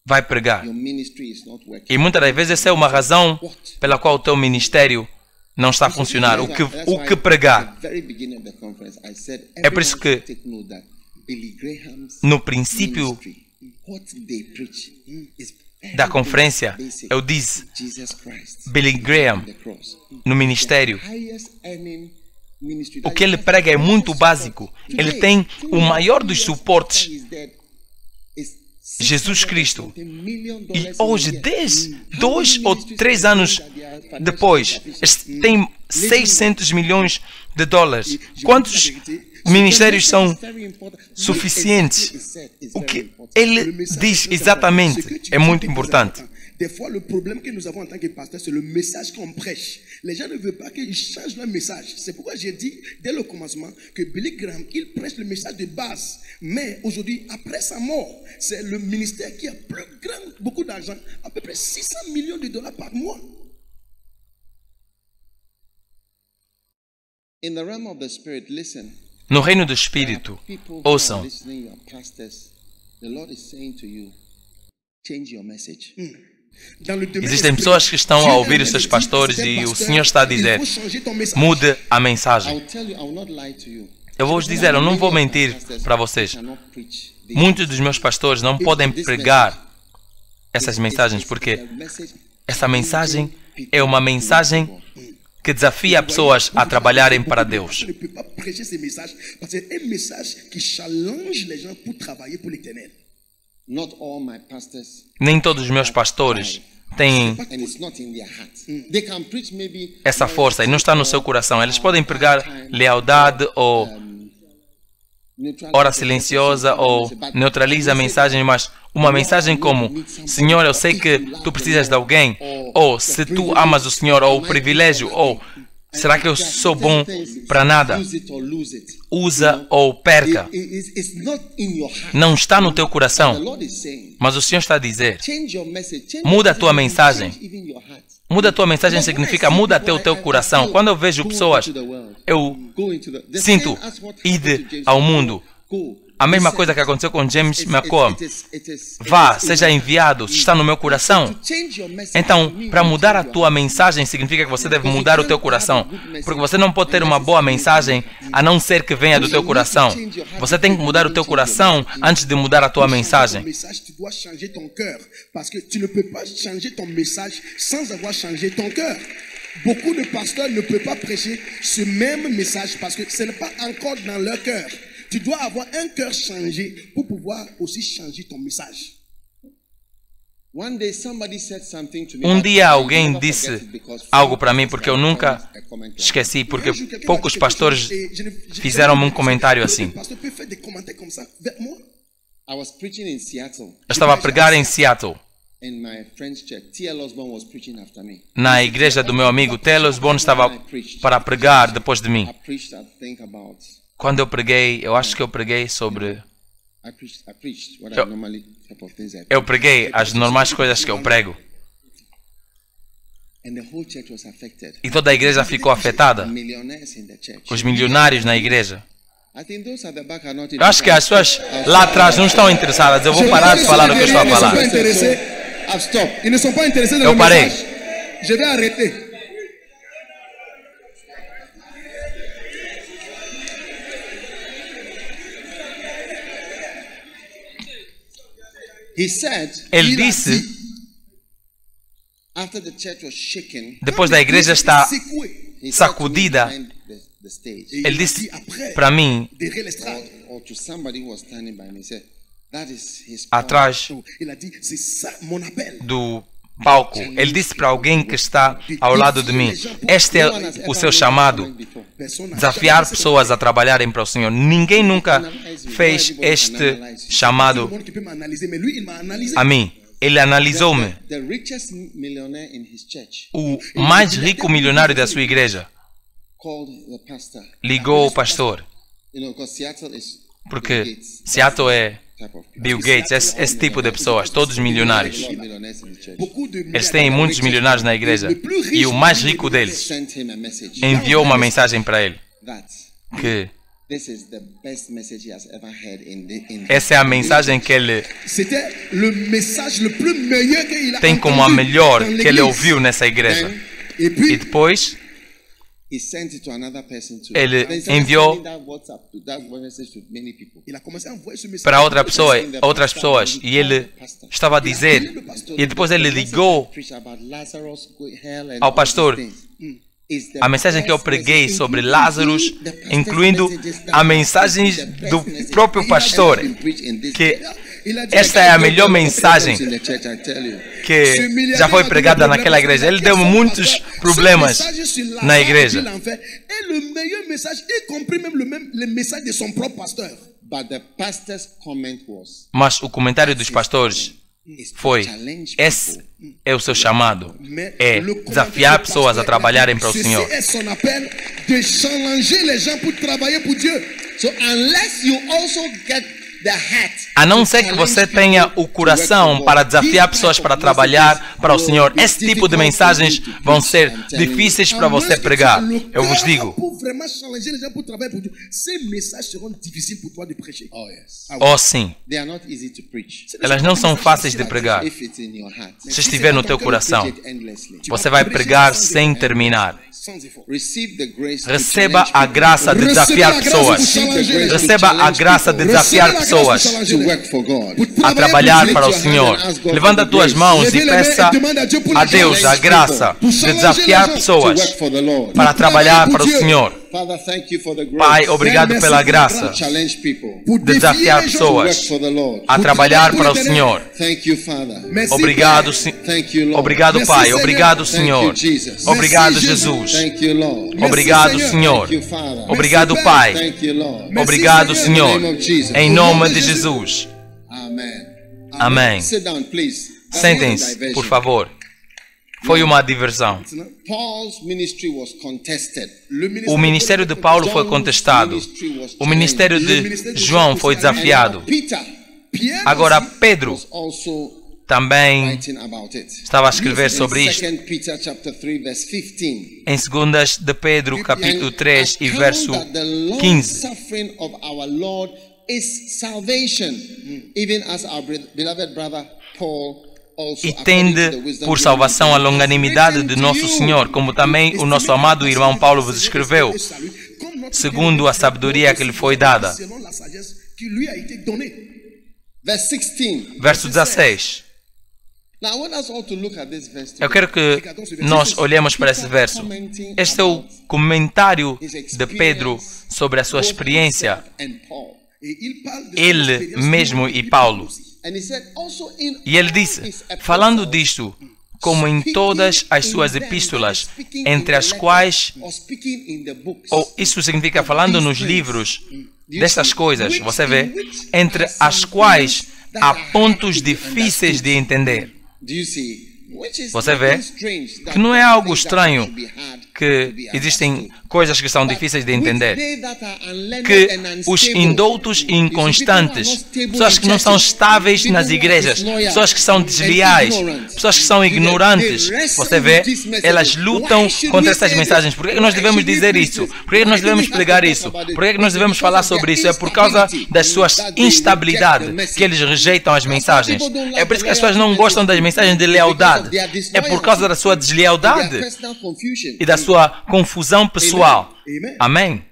vai pregar. your ministry is not working. E muitas das vezes essa é uma razão pela qual o teu ministério não está a funcionar. O que pregar. É por isso que no princípio da conferência eu disse Billy Graham no ministério. O que ele prega é muito básico. Ele tem o maior dos suportes, Jesus Cristo. E hoje, 2 ou 3 anos depois, tem 600 milhões de dólares. Quantos ministérios são suficientes? O que ele diz exatamente é muito importante. Des fois, le problème que nous avons en tant que pasteur, c'est le message qu'on prêche. Les gens ne veulent pas qu'ils changent leur message. C'est pourquoi j'ai dit dès le commencement que Billy Graham, il prêche le message de base. Mais aujourd'hui, après sa mort, c'est le ministère qui a plus grand, beaucoup d'argent, à peu près 600 millions de dollars par mois. No reino do Espírito, ouçam. Existem pessoas que estão a ouvir os seus pastores e o Senhor está a dizer: mude a mensagem. Eu vou vos dizer, eu não vou mentir para vocês. Muitos dos meus pastores não podem pregar essas mensagens porque essa mensagem é uma mensagem que desafia pessoas a trabalharem para Deus. Nem todos os meus pastores têm essa força e não está no seu coração. Eles podem pregar lealdade ou hora silenciosa ou neutraliza a mensagem, mas uma mensagem como: Senhor, eu sei que tu precisas de alguém, ou se tu amas o Senhor, ou o privilégio, ou será que eu sou bom para nada? Usa ou perca. Não está no teu coração. Mas o Senhor está a dizer: muda a tua mensagem. Muda a tua mensagem significa muda até o teu coração. Quando eu vejo pessoas, eu sinto ir ao mundo. A mesma coisa que aconteceu com James McCoy. Vá, seja enviado, está no meu coração. Então, para mudar a tua mensagem significa que você deve mudar o teu coração. Porque você não pode ter uma boa mensagem a não ser que venha do teu coração. Você tem que mudar o teu coração antes de mudar a tua mensagem. Beaucoup de pasteurs ne peuvent pas prêcher ce même message parce que ce n'est pas encore dans leur cœur. Tu dois avoir un cœur changé pour pouvoir aussi changer ton message. Um dia alguém disse algo para mim porque eu nunca esqueci, porque poucos pastores fizeram-me um comentário assim. Eu estava a pregar em Seattle. Na igreja do meu amigo T.L. Osborne estava para pregar depois de mim. Quando eu preguei, eu acho que eu preguei sobre... Eu preguei as normais coisas que eu prego. E toda a igreja ficou afetada. Os milionários na igreja. Eu acho que as pessoas lá atrás não estão interessadas. Eu vou parar de falar o que eu estou a falar. Eu parei. Je vais arrêter. Ele disse, depois da igreja estar sacudida, ele disse para mim, atrás do palco, ele disse para alguém que está ao lado de mim: este é o seu chamado, desafiar pessoas a trabalharem para o Senhor. Ninguém nunca fez este chamado a mim. Ele analisou-me. O mais rico milionário da sua igreja ligou o pastor, porque Seattle é Bill Gates, esse tipo de pessoas, todos milionários. Eles têm muitos milionários na igreja. E o mais rico deles enviou uma mensagem para ele, que essa é a mensagem que ele tem como a melhor que ele ouviu nessa igreja. E depois ele enviou para outras pessoas, e ele estava a dizer, e depois ele ligou ao pastor a mensagem que eu preguei sobre Lázaro, incluindo a mensagem do próprio pastor, que esta é a melhor mensagem que já foi pregada naquela igreja. Ele deu muitos problemas na igreja. Mas o comentário dos pastores foi: esse é o seu chamado, é desafiar pessoas a trabalharem para o Senhor. A não ser que você tenha o coração para desafiar pessoas para trabalhar para o Senhor, esse tipo de mensagens vão ser difíceis para você pregar. Eu vos digo. Oh, sim. Elas não são fáceis de pregar. Se estiver no teu coração, você vai pregar sem terminar. Receba a graça de desafiar pessoas. Receba a graça de desafiar pessoas a trabalhar para o Senhor. Levanta as tuas mãos e peça a Deus a graça de desafiar pessoas para trabalhar para o Senhor. Pai, obrigado pela graça de desafiar pessoas a trabalhar para o Senhor. Obrigado, obrigado, Pai. Obrigado, Senhor. Obrigado, Jesus. Obrigado, Senhor. Obrigado, Pai. Obrigado, Senhor. Em nome de Jesus. Amém. Sentem-se, por favor. Foi uma diversão. O ministério de Paulo foi contestado. O ministério de João foi desafiado. Agora Pedro também estava a escrever sobre isto. Em 2 de Pedro, capítulo 3 e verso 15. E tende por salvação a longanimidade de nosso Senhor, como também o nosso amado irmão Paulo vos escreveu, segundo a sabedoria que lhe foi dada. Verso 16. Eu quero que nós olhemos para esse verso. Este é o comentário de Pedro sobre a sua experiência. Ele mesmo e Paulo. E ele disse, falando disto, como em todas as suas epístolas, entre as quais, ou isso significa falando nos livros destas coisas, você vê, entre as quais há pontos difíceis de entender. Você vê que não é algo estranho que existem coisas que são difíceis de entender. Que os indoutos e inconstantes, pessoas que não são estáveis nas igrejas, pessoas que são desleais, pessoas que são ignorantes, você vê, elas lutam contra essas mensagens. Por que nós devemos dizer isso? Por que nós devemos pregar isso? Por que nós devemos falar sobre isso? É por causa das suas instabilidades que eles rejeitam as mensagens. É por isso que as pessoas não gostam das mensagens de lealdade. É por causa da sua deslealdade e da sua confusão pessoal. Amen.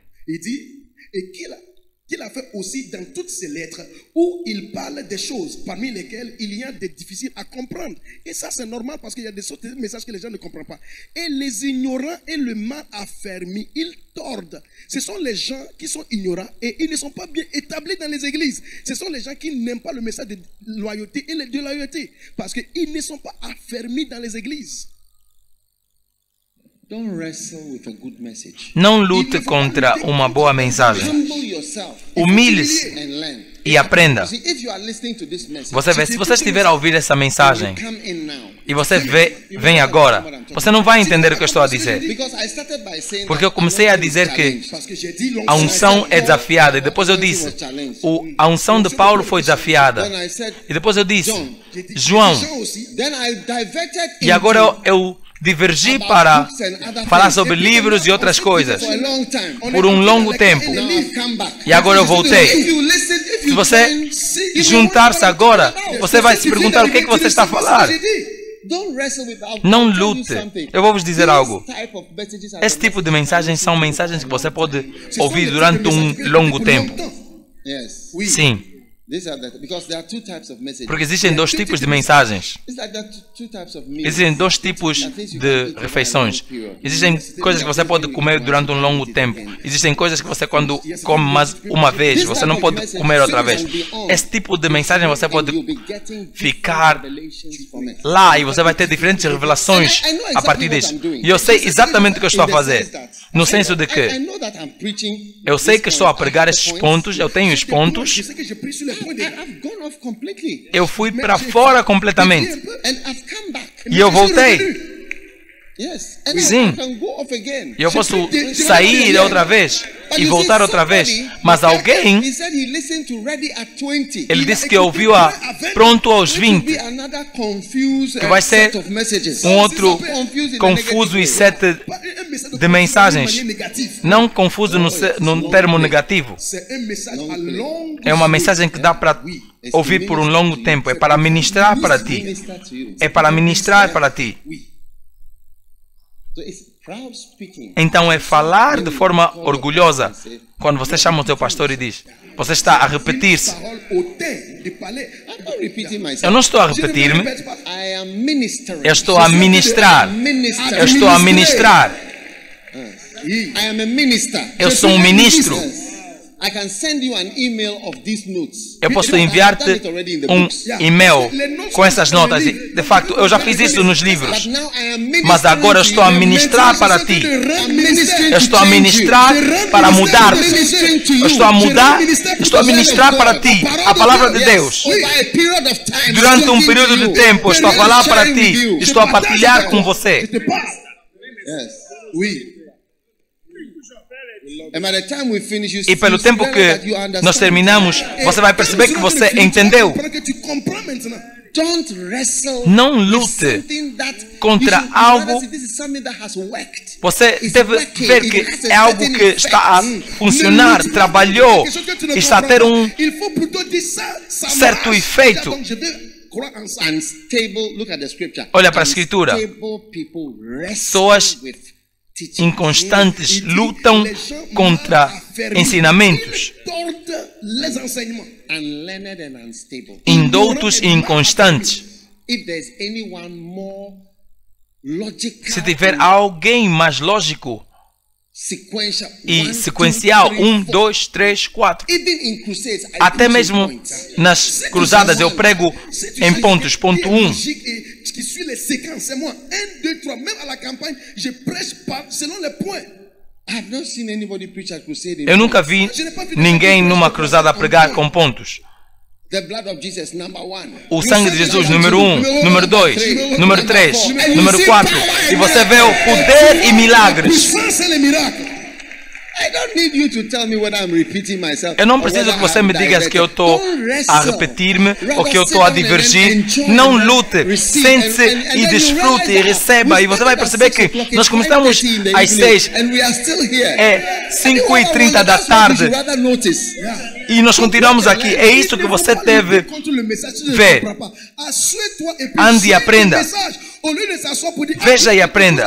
Qu'il a fait aussi dans toutes ses lettres où il parle des choses parmi lesquelles il y a des difficiles à comprendre. Et ça, c'est normal parce qu'il y a des messages que les gens ne comprennent pas. Et les ignorants et le mal affermi, ils tordent. Ce sont les gens qui sont ignorants et ils ne sont pas bien établis dans les églises. Ce sont les gens qui n'aiment pas le message de loyauté et de loyauté parce qu'ils ne sont pas affermis dans les églises. Não lute contra uma boa mensagem. Humilhe-se e aprenda. Você vê, se você estiver a ouvir essa mensagem e você vem agora, você não vai entender o que eu estou a dizer. Porque eu comecei a dizer que a unção é desafiada. E depois eu disse, a unção de Paulo foi desafiada. E depois eu disse, João. E agora eu divergi para falar sobre livros e outras coisas por um longo tempo. E agora eu voltei. Se você juntar-se agora, você vai se perguntar o que é que você está a falar. Não lute. Eu vou vos dizer algo. Esse tipo de mensagens são mensagens que você pode ouvir durante um longo tempo. Sim. Porque existem dois tipos de mensagens. Existem dois tipos de refeições. Existem coisas que você pode comer durante um longo tempo. Existem coisas que você, quando come mais uma vez, você não pode comer outra vez. Esse tipo de mensagem você pode ficar lá e você vai ter diferentes revelações a partir disso. E eu sei exatamente o que eu estou a fazer. No senso de que eu sei que estou a pregar esses pontos, eu tenho os pontos. Eu fui para fora completamente. E eu voltei. Sim, eu posso sair outra vez e voltar outra vez. Mas alguém, ele disse que ouviu pronto aos 20, que vai ser um outro confuso e set de mensagens. Não confuso no termo negativo. É uma mensagem que dá para ouvir por um longo tempo. É para ministrar para ti. É para ministrar para ti. Então é falar de forma orgulhosa. Quando você chama o teu pastor e diz, você está a repetir-se. Eu não estou a repetir-me. Eu estou a ministrar. Eu estou a ministrar. Eu sou um ministro. Eu posso enviar-te um e-mail com essas notas. De facto, eu já fiz isso nos livros. Mas agora eu estou a ministrar para ti. Eu estou a ministrar para mudar-te. Eu estou a ministrar para ti a palavra de Deus. Durante um período de tempo, eu estou a falar para ti. Estou a partilhar com você. E pelo tempo que nós terminamos, você vai perceber que você entendeu. Não lute contra algo. Você deve ver que é algo que está a funcionar, trabalhou, está a ter um certo efeito. Olha para a Escritura. Pessoas inconstantes lutam contra ensinamentos indoutos e inconstantes. Se tiver alguém mais lógico e sequencial, 1, 2, 3, 4. Até mesmo nas cruzadas eu prego em pontos. Ponto 1. Eu nunca vi ninguém numa cruzada pregar com pontos. O sangue de Jesus, número 1, número 2, número 3, número 4. E você vê o poder e milagres. Eu não preciso que você me diga que eu estou a repetir-me ou que eu estou a divergir. Não lute, sente-se e desfrute e receba. E você vai perceber que nós começamos às 6, é 5h30 da tarde. E nós continuamos aqui. É isso que você deve ver. Ande e aprenda. Veja e aprenda.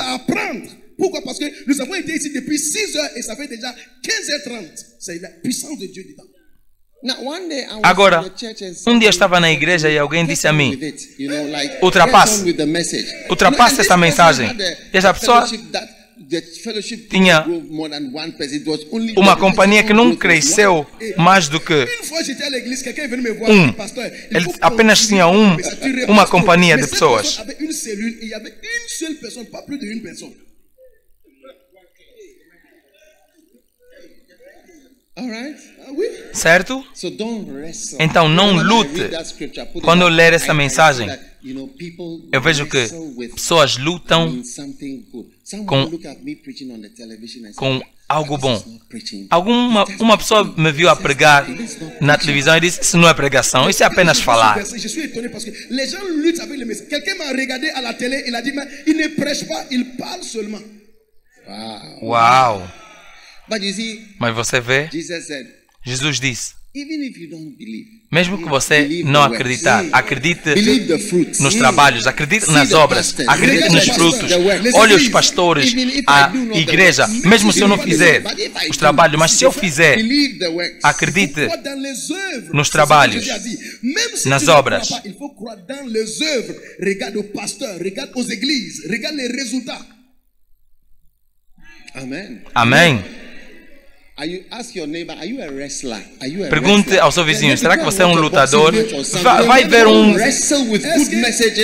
Pourquoi? Parce que nous avons été ici depuis 6 heures et ça fait déjà 15h30. C'est la puissance de Dieu dedans. Agora, um dia eu estava na igreja e alguém disse a mim, ultrapasse essa mensagem. E essa pessoa tinha uma companhia que não cresceu mais do que ele apenas tinha uma companhia de pessoas. Certo? Então não lute. Quando eu ler essa mensagem, eu vejo que pessoas lutam com algo bom. Uma pessoa me viu a pregar na televisão e disse: isso não é pregação, isso é apenas falar. Uau! Mas você vê, Jesus disse, mesmo que você não acreditar, acredite nos trabalhos, acredite nas obras, acredite nos frutos. Olhe os pastores, a igreja, mesmo se eu não fizer os trabalhos, mas se eu fizer, acredite nos trabalhos, nas obras. Amém. Pergunte ao seu vizinho, será que você é um lutador? Vai ver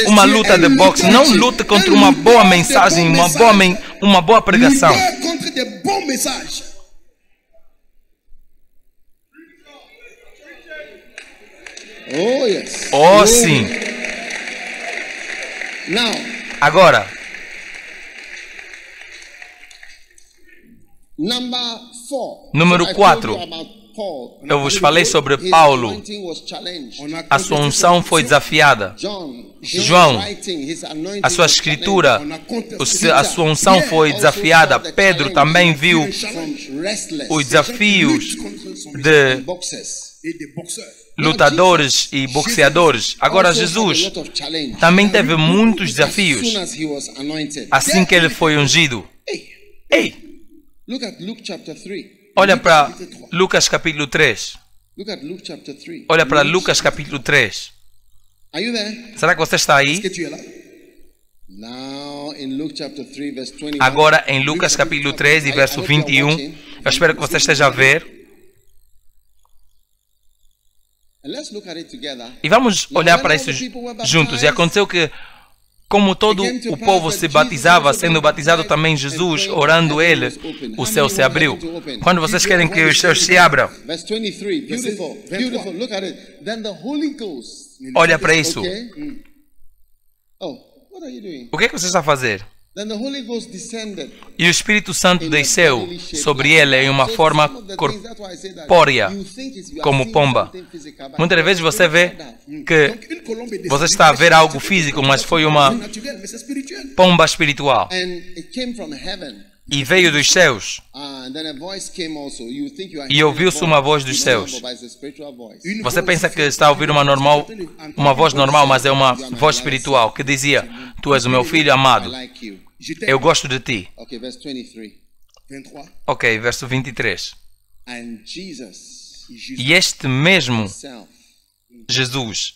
uma luta de boxe. Não lute contra uma boa mensagem, uma boa pregação. Oh, sim. Agora, Número 4. Eu vos falei sobre Paulo. A sua unção foi desafiada. João, a sua escritura, a sua unção foi desafiada. Pedro também viu os desafios de lutadores e boxeadores. Agora Jesus também teve muitos desafios assim que ele foi ungido. Ei! Olha para Lucas capítulo 3. Olha para Lucas capítulo 3. Será que você está aí? Agora em Lucas capítulo 3 e verso 21. Eu espero que você esteja a ver. E vamos olhar para isso juntos. E aconteceu que, como todo o povo se batizava, sendo batizado também Jesus, orando ele, o céu se abriu. Quando vocês querem que os céus se abram? Olha para isso. O que é que você está a fazer? E o Espírito Santo desceu sobre ele em uma forma corpórea, como pomba. Muitas vezes você vê que você está a ver algo físico, mas foi uma pomba espiritual. E veio dos céus. E ouviu-se uma voz dos céus. Você pensa que está a ouvir uma voz normal, mas é uma voz espiritual que dizia: Tu és o meu filho amado. Eu gosto de ti. Ok, verso 23. E este mesmo Jesus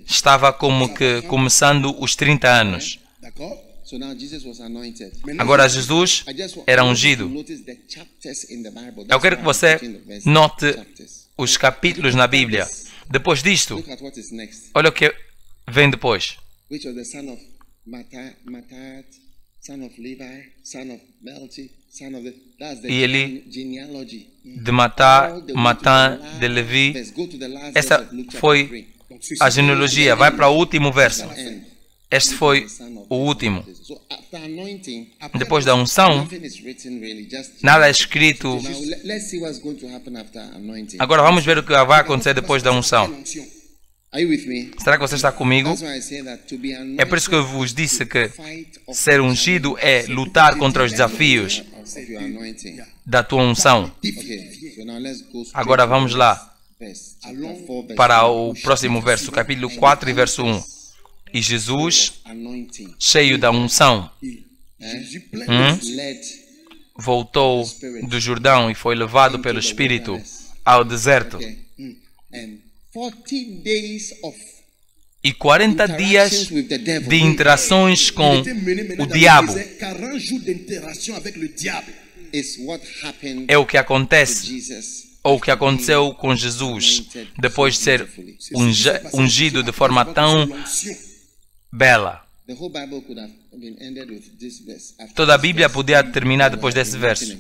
estava como que começando os 30 anos. Agora Jesus era ungido. Eu quero que você note os capítulos na Bíblia. Depois disto, olha o que vem depois. E ele de Matar, Matan, de Levi. Essa foi a genealogia. Vai para o último verso. Este foi o último. Depois da unção, nada é escrito. Agora vamos ver o que vai acontecer depois da unção. Será que você está comigo? É por isso que eu vos disse que ser ungido é lutar contra os desafios da tua unção. Agora vamos lá para o próximo verso, capítulo 4 e verso 1. E Jesus, cheio da unção, voltou do Jordão e foi levado pelo Espírito ao deserto. E 40 dias de interações com o diabo é o que acontece, ou o que aconteceu com Jesus depois de ser ungido de forma tão bela. Toda a Bíblia podia terminar depois desse verso.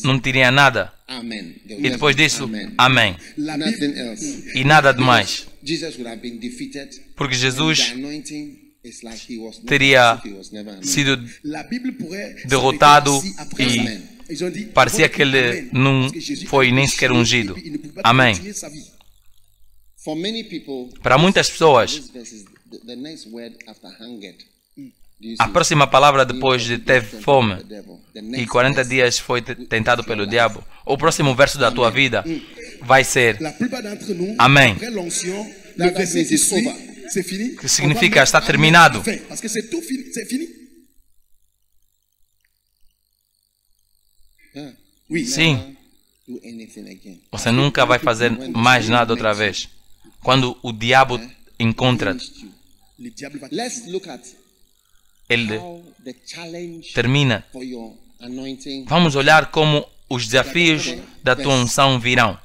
Não teria nada. E depois disso, amém. E nada demais. Porque Jesus teria sido derrotado e parecia que ele não foi nem sequer ungido. Amém. Para muitas pessoas, a próxima palavra depois de teve fome e 40 dias foi tentado pelo diabo, o próximo verso da tua vida vai ser amém. Que significa está terminado. Sim. Você nunca vai fazer mais nada outra vez. Quando o diabo encontra-te, ele termina. Vamos olhar como os desafios da tua unção virão.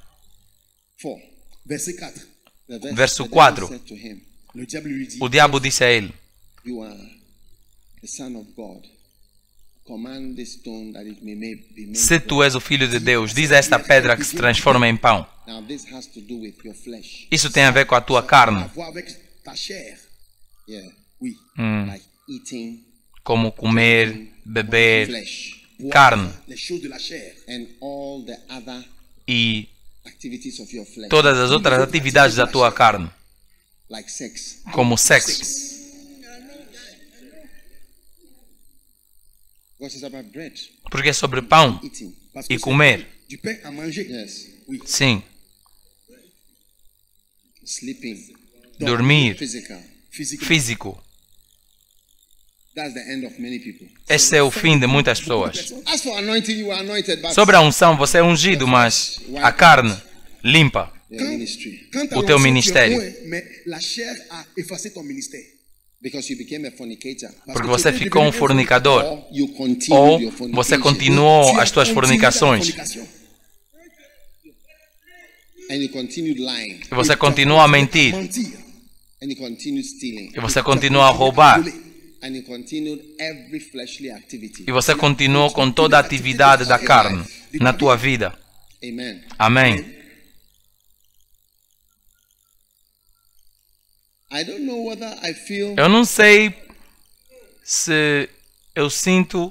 Verso 4. O diabo disse a ele: se tu és o Filho de Deus, diz a esta pedra que se transforma em pão. Isso tem a ver com a tua carne. como comer, beber, carne e todas as outras atividades da tua carne, como sexo. Porque é sobre pão e comer. Sim. Dormir. Físico. Esse é o fim de muitas pessoas. Sobre a unção, você é ungido, mas a carne limpa o teu ministério. Porque você ficou um fornicador. Ou você continuou as tuas fornicações. E você continua a mentir. E você continua a roubar. E você continuou com toda a atividade da carne na tua vida. Amém. Eu não sei se eu sinto.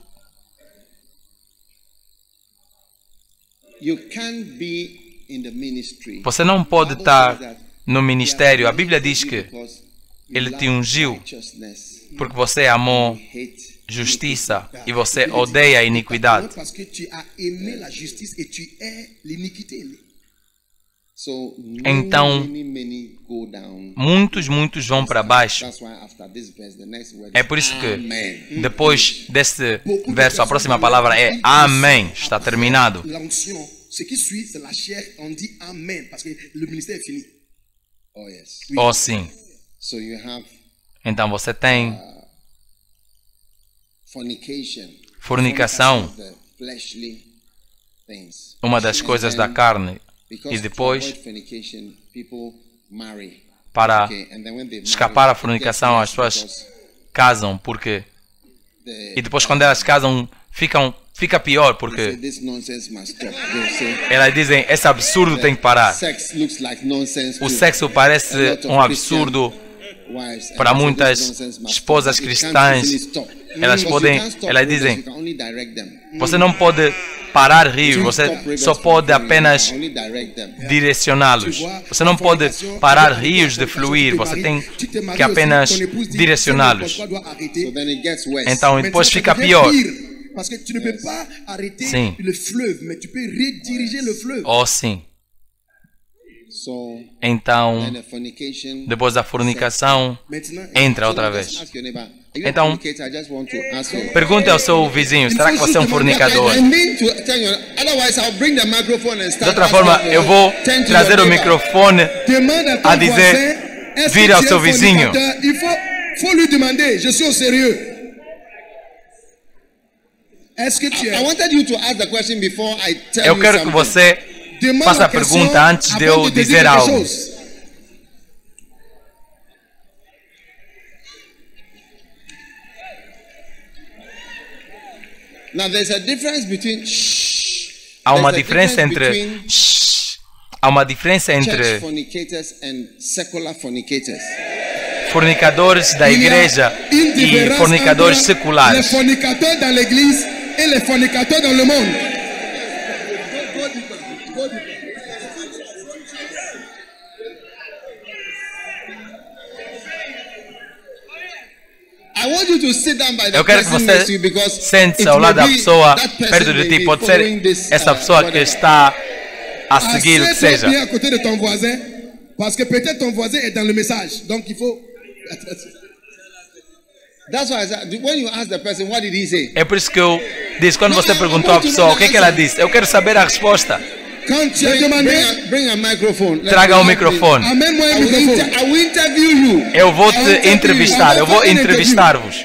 Você não pode estar no ministério. A Bíblia diz que Ele te ungiu porque você amou justiça e você odeia a iniquidade. Então, muitos vão para baixo. É por isso que, depois desse verso, a próxima palavra é Amém. Está terminado. Oh, sim. Então você tem fornicação, uma das coisas da carne. E depois, para escapar à fornicação, as pessoas casam, porque... E depois, quando elas casam, fica pior, porque... Elas dizem, esse absurdo tem que parar. O sexo parece um absurdo para muitas esposas cristãs. Elas dizem, você não pode parar rios, você só pode apenas direcioná-los. Você não pode parar rios de fluir, você tem que apenas direcioná-los. Então depois fica pior. Sim. Oh, sim. Então, depois da fornicação, entra outra vez. Então, pergunte ao seu vizinho, será que você é um fornicador? De outra forma, eu vou trazer o microfone a dizer, vira ao seu vizinho. Eu quero que você faça a pergunta antes de eu dizer algo. Há uma diferença entre fornicadores da igreja e fornicadores seculares. Eu quero que você sente-se ao lado da pessoa perto de ti. Pode ser essa pessoa que está a seguir o que seja. É por isso que eu disse, quando você perguntou à pessoa o que é que ela disse, eu quero saber a resposta. Traga o microfone. Eu vou te entrevistar. Eu vou entrevistar-vos.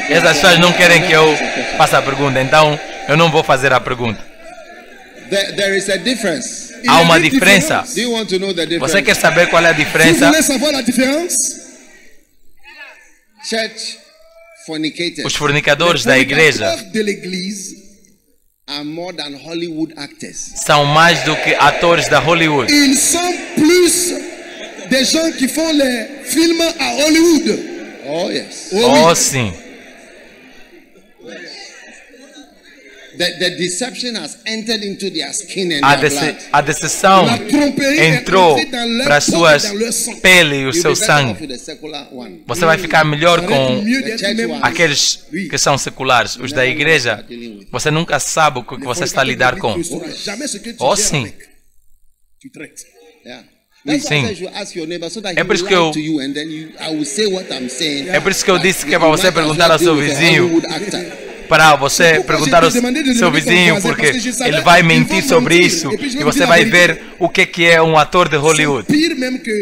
Essas pessoas não querem que eu faça a pergunta, então eu não vou fazer a pergunta. Há uma diferença. Você quer saber qual é a diferença? Os fornicadores da igreja are more than Hollywood actors. são mais do que atores da Hollywood. Ils sont plus des gens qui font les films à Hollywood. Oh yes. Oh, sim. The deception has entered into their skin and A, their blood. a decepção La tromperie est entrou entrée dans leur para as peau et suas dans leur sang. pele e o You'll seu be better off sangue. with the secular one. Você vai ficar melhor com Mieux d'être même aqueles que são seculares. Os da igreja, você nunca sabe o que você está a lidar com. Tu ne sauras jamais ce que tu Oh, gères sim. avec. Tu traites. Yeah. That's why Sim. I said you ask your neighbor so that É he por isso will que lie eu- to you and then I will say what I'm saying. É por isso que eu But disse que é you para você might as perguntar well ao seu deal with a vizinho, Hollywood actor. para você perguntar ao seu vizinho, porque ele vai mentir sobre isso e você vai ver o que é um ator de Hollywood. Pire même que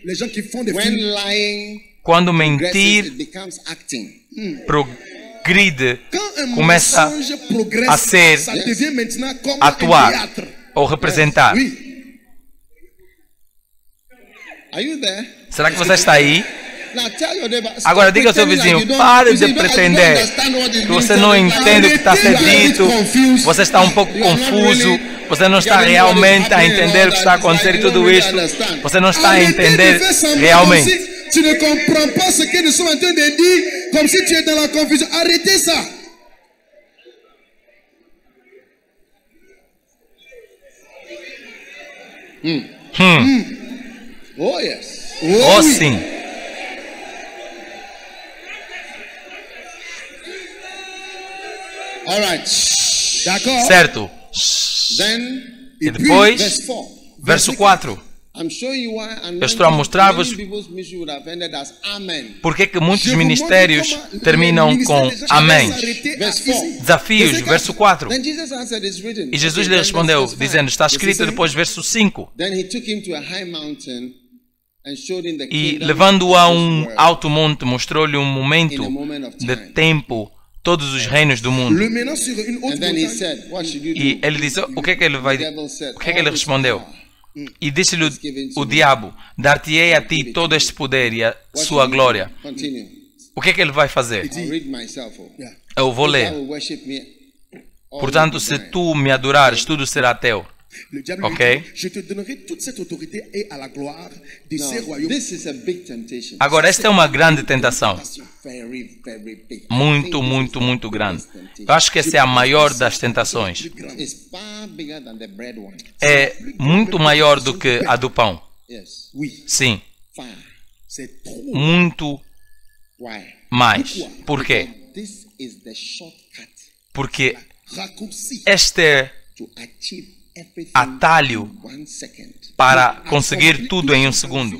les gens qui font des When films. lying Quando progresses, mentir it becomes acting. progride, Quand un começa mensonge progresse, a ser ça devient maintenant comme atuar un théâtre. ou representar. Oui. Are you there? Será que você está aí? Now tell your neighbor. stop Agora diga ao seu pretending like vizinho, you don't- pare you see, de you don't pretender understand what is que being você said. não entende o que está a ser You are a bit dito, confused. você está um pouco You are not confuso, really você não está getting what is realmente a happening and entender all o que está a that. It's acontecer like e you tudo don't really isso, understand. você não está a Arrêtez de entender faire semblant realmente. comme si tu ne comprends pas ce que nous sommes en train de dire, comme si tu es dans la confusion. Arrêtez ça. Oh yes. Oh, oui. sim. All right. D'accord. Certo. Then E depois, verse 4. verso 4. I'm showing you why Eu estou a mostrar-vos many people's ministry would have ended as amen. por que muitos Je vous ministérios montre comment terminam le ministère com des gens amém. s'arrêter à Verse ici. 4. Desafios, verso 4. Then Jesus answered, it's written. E Jesus Okay, lhe then respondeu, verse 5. dizendo, está Você escrito sabe? depois, verso 5. Then he took him to a high mountain and showed him the E kingdom levando-o a of this um world alto monte, mostrou-lhe um momento in a moment of de time. tempo, todos os reinos do mundo. Le menant sur une haute And then he montagne. said, what should you E do? ele disse, o que é que ele vai, The devil said, o que é que ele all this respondeu? power. E disse-lhe o diabo, dar-te-ei a ti todo este poder e a What sua should you do? glória. Continue. O que é que ele vai fazer? I'll read myself. Yeah. Eu vou I ler. will worship me. all Portanto, the se time. tu me adorares, tudo será teu. Le diable Ok. lui dit, je te donnerai toute cette autorité et à la gloire de ces Now, royaumes. this is a big temptation. Agora, esta é uma grande tentação. Very, very big. Muito, muito, muito grande. Eu acho que essa é a maior das tentações. It's far bigger than the bread one. É muito maior do que a do pão. Yes. Oui, Sim, Far. c'est trop. muito Why? mais. Por quê? This is the shortcut Porque Raccourci este é to achieve everything atalho in 1 second. para conseguir tudo em um segundo.